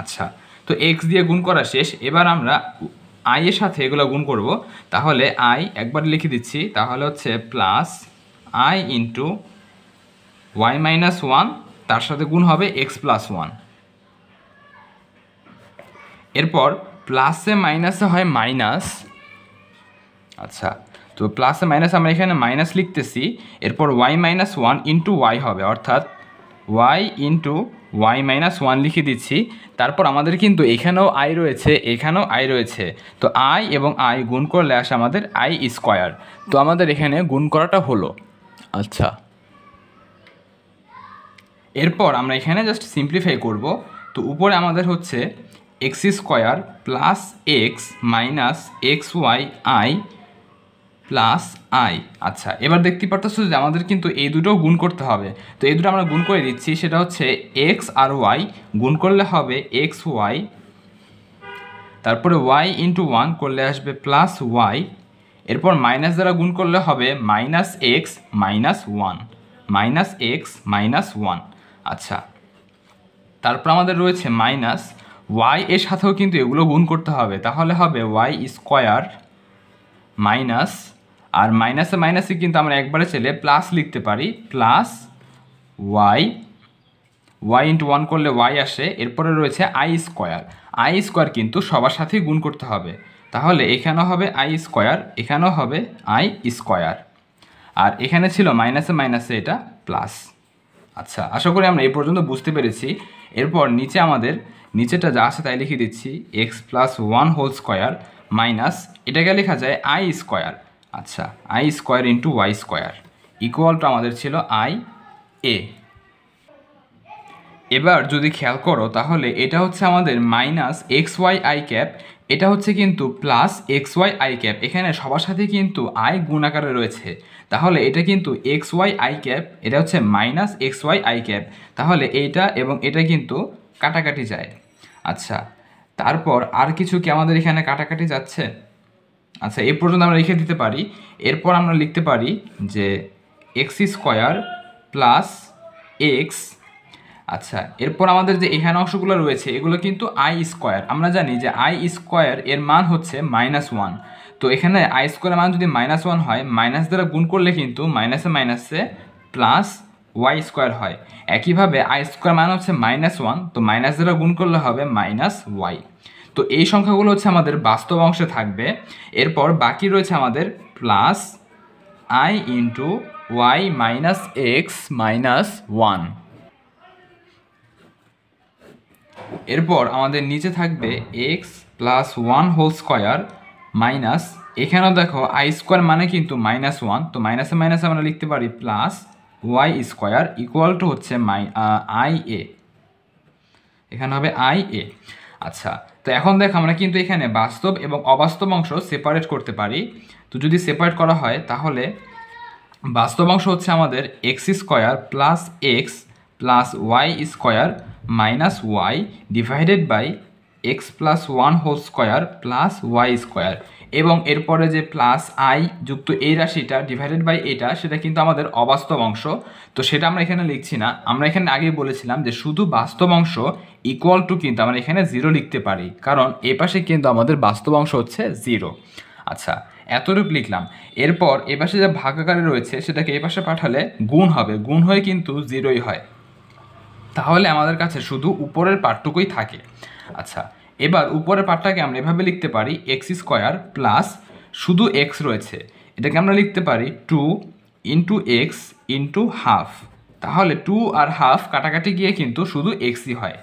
Speaker 1: আচ্ছা, তো এক্স দিয়ে গুণ করা শেষ। এবার আমরা আই এর সাথে এগুলো গুণ করব। তাহলে আই একবার লিখে দিচ্ছি, তাহলে হচ্ছে plus i into y minus one, তার সাথে গুণ হবে এক্স প্লাস ওয়ান। এরপর প্লাসে মাইনাসে হয় মাইনাস। আচ্ছা, তো প্লাসে মাইনাস আমরা এখানে মাইনাস লিখতেছি। এরপর y minus one into y হবে, অর্থাৎ y into y minus one লিখে দিচ্ছি। তারপর আমাদের কিন্তু এখানেও আই রয়েছে, এখানেও আই রয়েছে। তো আই এবং আই গুণ করলে আসে আমাদের আই স্কোয়ার। তো আমাদের এখানে গুণ করাটা হলো। আচ্ছা, এরপর আমরা এখানে জাস্ট সিম্পলিফাই করব। তো উপরে আমাদের হচ্ছে x square plus x minus x y i plus i. আচ্ছা, এবার দেখতে পারতেছো যে আমাদের কিন্তু এই দুটো গুণ করতে হবে। তো এই দুটো আমরা গুণ করে দিচ্ছি, সেটা হচ্ছে এক্স আর ওয়াই গুণ করলে হবে এক্স ওয়াই, তারপরে ওয়াই ইন্টু ওয়ান করলে আসবে প্লাস ওয়াই, এরপর মাইনাস দ্বারা গুণ করলে হবে minus x minus one, minus x minus one. আচ্ছা, তারপর আমাদের রয়েছে মাইনাস ওয়াই এর সাথেও কিন্তু এগুলো গুণ করতে হবে, তাহলে হবে ওয়াই স্কোয়ার মাইনাস, আর মাইনাসে মাইনাসে কিন্তু আমরা একবারে চলে প্লাস লিখতে পারি, plus y, y into one করলে ওয়াই আসে। এরপরে রয়েছে আই স্কোয়ার। আই স্কোয়ার কিন্তু সবার সাথেই গুণ করতে হবে, তাহলে এখানেও হবে আই স্কোয়ার, এখানেও হবে আই স্কোয়ার, আর এখানে ছিল মাইনাসে মাইনাসে এটা প্লাস। আচ্ছা, আশা করি আমরা এই পর্যন্ত বুঝতে পেরেছি। এরপর নিচে আমাদের নিচেটা যা আছে তাই লিখে দিচ্ছি, X plus one whole square minus এটাকে লেখা যায় আই স্কোয়ার। আচ্ছা, I square into Y square ইকুয়ালটা আমাদের ছিল আই এ। এবার যদি খেয়াল করো তাহলে এটা হচ্ছে আমাদের minus x y i cap, এটা হচ্ছে কিন্তু plus x y i cap. এখানে সবার সাথে কিন্তু আই গুণ আকারে রয়েছে, তাহলে এটা কিন্তু এক্স ওয়াই আই ক্যাপ, এটা হচ্ছে minus x y i cap. তাহলে এইটা এবং এটা কিন্তু কাটাকাটি যায়। আচ্ছা, তারপর আর কিছু কি আমাদের এখানে কাটাকাটি যাচ্ছে? আচ্ছা, এই পর্যন্ত আমরা লিখে দিতে পারি। এরপর আমরা লিখতে পারি যে এক্স স্কোয়ার প্লাস এক্স। আচ্ছা, এরপর আমাদের যে এখানে অংশগুলো রয়েছে এগুলো কিন্তু আই স্কোয়ার। আমরা জানি যে আই স্কোয়ার এর মান হচ্ছে মাইনাস ওয়ান। তো এখানে আই স্কোয়ারের মান যদি মাইনাস ওয়ান হয়, মাইনাস দ্বারা গুণ করলে কিন্তু মাইনাসে মাইনাসে প্লাস ওয়াই স্কোয়ার হয়। একইভাবে আই স্কোয়ার মান হচ্ছে মাইনাস ওয়ান, তো মাইনাস দ্বারা গুণ করলে হবে মাইনাস ওয়াই। তো এই সংখ্যাগুলো হচ্ছে আমাদের বাস্তব অংশে থাকবে। এরপর বাকি রয়েছে আমাদের plus i into y minus x minus one. এরপর আমাদের নিচে থাকবে x plus one whole square minus, এখানেও দেখো আই স্কোয়ার মানে কিন্তু মাইনাস ওয়ান, তো মাইনাসে মাইনাসে আমরা লিখতে পারি plus y square equal to হচ্ছে আই এ, এখানে হবে আই এ। আচ্ছা, তো এখন দেখো আমরা কিন্তু এখানে বাস্তব এবং অবাস্তব অংশ সেপারেট করতে পারি। তো যদি সেপারেট করা হয় তাহলে বাস্তব অংশ হচ্ছে আমাদের x square plus x plus y square minus y divided by x plus one whole square plus y square, এবং এরপরে যে প্লাস আই যুক্ত এই রাশিটা ডিভাইডেড বাই এটা, সেটা কিন্তু আমাদের অবাস্তব অংশ। তো সেটা আমরা এখানে লিখছি না, আমরা এখানে আগেই বলেছিলাম যে শুধু বাস্তব অংশ ইকুয়াল টু কিন্তু আমরা এখানে জিরো লিখতে পারি, কারণ এ পাশে কিন্তু আমাদের বাস্তব অংশ হচ্ছে জিরো। আচ্ছা, এতটুকু লিখলাম। এরপর এ পাশে যে ভাগাকারে রয়েছে সেটাকে এ পাশে পাঠালে গুণ হবে, গুণ হয়ে কিন্তু জিরোই হয়, তাহলে আমাদের কাছে শুধু উপরের পার্টটুকুই থাকে। আচ্ছা, এবার উপরের পার্টটাকে আমরা এভাবে লিখতে পারি এক্স স্কোয়ার প্লাস শুধু এক্স রয়েছে, এটাকে আমরা লিখতে পারি two into x into half. তাহলে টু আর হাফ কাটাকাটি গিয়ে কিন্তু শুধু এক্সই হয়।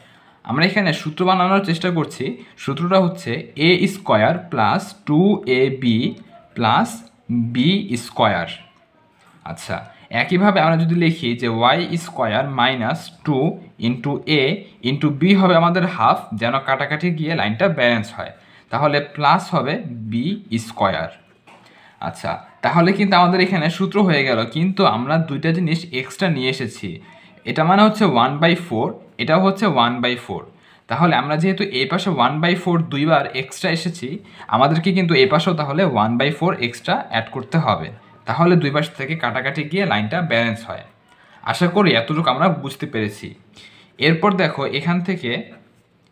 Speaker 1: আমরা এখানে সূত্র বানানোর চেষ্টা করছি। সূত্রটা হচ্ছে এ square plus two A B plus B square. আচ্ছা, একইভাবে আমরা যদি লিখি যে Y square minus two into A into B হবে আমাদের হাফ, যেন কাটাকাটি গিয়ে লাইনটা ব্যালেন্স হয়। তাহলে প্লাস হবে বি স্কোয়ার। আচ্ছা, তাহলে কিন্তু আমাদের এখানে সূত্র হয়ে গেল, কিন্তু আমরা দুইটা জিনিস এক্সট্রা নিয়ে এসেছি। এটা মানে হচ্ছে 1/4, এটাও হচ্ছে 1/4। তাহলে আমরা যেহেতু এই পাশে 1/4 দুইবার এক্সট্রা এসেছি, আমাদেরকে কিন্তু এই পাশেও তাহলে 1/4 এক্সট্রা অ্যাড করতে হবে। তাহলে দুই পাশ থেকে কাটাকাটি গিয়ে লাইনটা ব্যালেন্স হয়। আশা করি এতটুকু আমরা বুঝতে পেরেছি। এরপর দেখো, এখান থেকে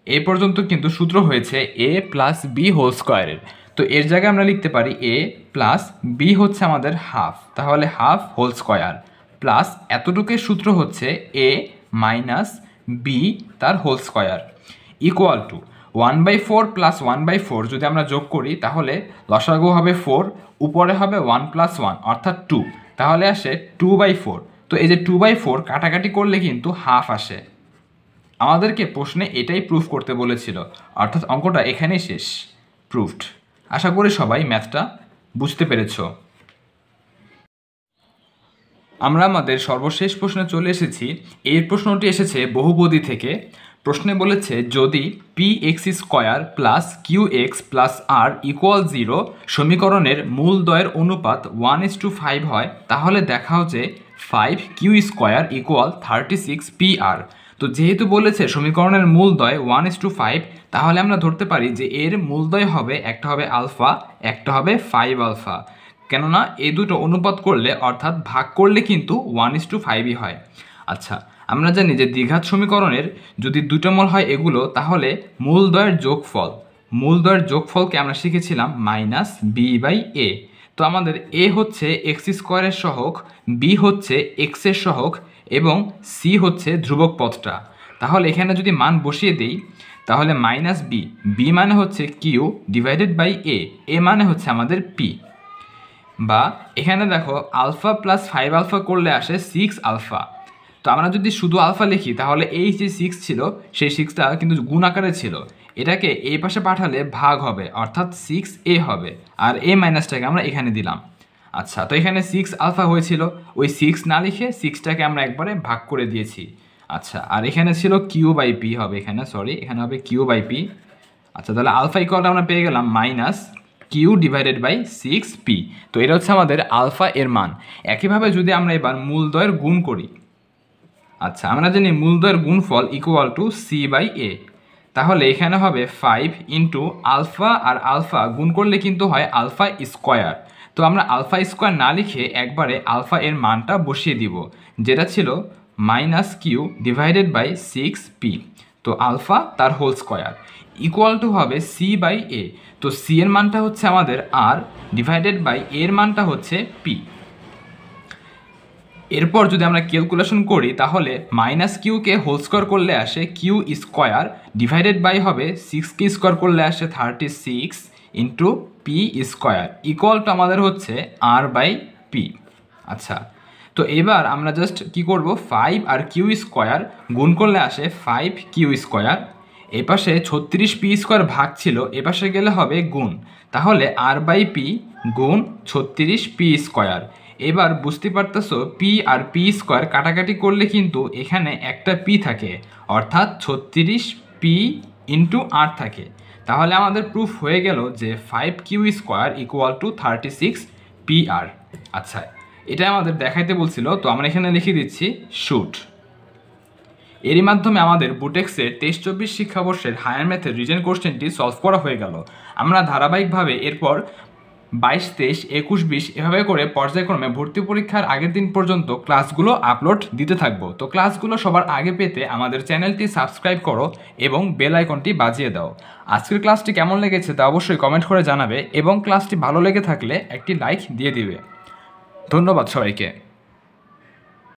Speaker 1: এই পর্যন্ত কিন্তু সূত্র হয়েছে a প্লাস বি হোল স্কোয়ারের। তো এর জায়গায় আমরা লিখতে পারি a প্লাস বি হচ্ছে আমাদের হাফ, তাহলে হাফ হোল স্কোয়ার প্লাস এতটুকুর সূত্র হচ্ছে a মাইনাস বি তার whole square equal to 1/4 plus 1/4 যদি আমরা যোগ করি তাহলে লসাগু হবে 4, উপরে হবে 1 প্লাস 1 অর্থাৎ 2, তাহলে আসে 2/4। তো এই যে 2/4 কাটাকাটি করলে কিন্তু হাফ আসে। আমাদেরকে প্রশ্নে এটাই প্রুফ করতে বলেছিল, অর্থাৎ অঙ্কটা এখানেই শেষ, প্রুফড। আশা করি সবাই ম্যাথটা বুঝতে পেরেছ। আমরা আমাদের সর্বশেষ প্রশ্নে চলে এসেছি। এই প্রশ্নটি এসেছে বহুপদী থেকে। প্রশ্নে বলেছে যদি P X square plus Q X plus R equal 0 সমীকরণের মূলদ্বয়ের অনুপাত 1:5 হয়, তাহলে দেখাও যে 5 কিউ স্কোয়ার ইকুয়াল 36 পি আর। তো যেহেতু বলেছে সমীকরণের মূলদ্বয় 1:5, তাহলে আমরা ধরতে পারি যে এর মূলদ্বয় হবে, একটা হবে আলফা, একটা হবে 5 আলফা। কেননা এই দুটো অনুপাত করলে অর্থাৎ ভাগ করলে কিন্তু 1:5ই হয়। আচ্ছা, আমরা জানি যে দ্বিঘাত সমীকরণের যদি দুটো মূল হয় এগুলো, তাহলে মূলদ্বয়ের যোগফলকে আমরা শিখেছিলাম মাইনাস বি বাই এ। তো আমাদের এ হচ্ছে এক্স স্কোয়ারের সহগ, বি হচ্ছে এক্সের সহগ এবং সি হচ্ছে ধ্রুবক পদটা। তাহলে এখানে যদি মান বসিয়ে দিই তাহলে মাইনাস বি মানে হচ্ছে কিউ ডিভাইডেড বাই এ মানে হচ্ছে আমাদের পি। বা এখানে দেখো আলফা প্লাস 5 আলফা করলে আসে 6 আলফা। তো আমরা যদি শুধু আলফা লিখি তাহলে এই যে 6 ছিল সেই 6টা কিন্তু গুণ আকারে ছিল, এটাকে এই পাশে পাঠালে ভাগ হবে অর্থাৎ 6a হবে, আর a মাইনাসটাকে আমরা এখানে দিলাম। আচ্ছা, তো এখানে 6 আলফা হয়েছিল, ওই 6 না লিখে 6টাকে আমরা একবারে ভাগ করে দিয়েছি। আচ্ছা, আর এখানে ছিল কিউ বাই পি হবে, এখানে হবে কিউ বাই পি। আচ্ছা, তাহলে আলফা ইকুয়ালটা আমরা পেয়ে গেলাম minus Q divided by 6p। তো এটা হচ্ছে আমাদের আলফা এর মান। একইভাবে যদি আমরা এবার মূলদ্বয়ের গুণ করি, আচ্ছা আমরা জানি মূলদ্বয়ের গুণফল ইকুয়াল টু সি বাই এ, তাহলে এখানে হবে 5 ইন্টু আলফা আর আলফা গুণ করলে কিন্তু হয় আলফা স্কোয়ার। তো আমরা আলফা স্কোয়ার না লিখে একবারে আলফা এর মানটা বসিয়ে দিব, যেটা ছিল minus Q divided by 6p। তো আলফা তার হোল স্কোয়ার ইকুয়াল টু হবে সি বাই এ। তো সি এর মানটা হচ্ছে আমাদের আর ডিভাইডেড বাই এর মানটা হচ্ছে পি। এরপর যদি আমরা ক্যালকুলেশন করি তাহলে মাইনাস কিউকে হোল স্কোয়ার করলে আসে কিউ স্কোয়ার ডিভাইডেড বাই হবে 6কে স্কোয়ার করলে আসে 36 into P square equal two আমাদের হচ্ছে আর বাই পি। আচ্ছা, তো এবার আমরা জাস্ট কি করব, 5 আর কিউ স্কোয়ার গুণ করলে আসে 5 কিউ স্কোয়ার। এপাশে 36 পি স্কোয়ার ভাগ ছিল, এপাশে গেলে হবে গুণ, তাহলে আর বাই পি গুণ 36 পি স্কোয়ার। এবার বুঝতে পারতেছো পি আর পি স্কোয়ার কাটাকাটি করলে কিন্তু এখানে একটা পি থাকে, অর্থাৎ 36 পি ইন্টু আর থাকে। তাহলে আমাদের প্রুফ হয়ে গেল যে 5 Q square equal to 36 P R. আচ্ছা, এটা আমাদের দেখাইতে বলছিল, তো আমরা এখানে লিখে দিচ্ছি শুট। এরই মাধ্যমে আমাদের বুটেক্সের 23-24 শিক্ষাবর্ষের হায়ার ম্যাথের রিটেন কোশ্চেনটি সলভ করা হয়ে গেল। আমরা ধারাবাহিকভাবে এরপর 22, 23, 21, 20 এভাবে করে পর্যায়ক্রমে ভর্তি পরীক্ষার আগের দিন পর্যন্ত ক্লাসগুলো আপলোড দিতে থাকবো। তো ক্লাসগুলো সবার আগে পেতে আমাদের চ্যানেলটি সাবস্ক্রাইব করো এবং বেল আইকনটি বাজিয়ে দাও। আজকের ক্লাসটি কেমন লেগেছে তা অবশ্যই কমেন্ট করে জানাবে এবং ক্লাসটি ভালো লেগে থাকলে একটি লাইক দিয়ে দিবে। ধন্যবাদ সবাইকে।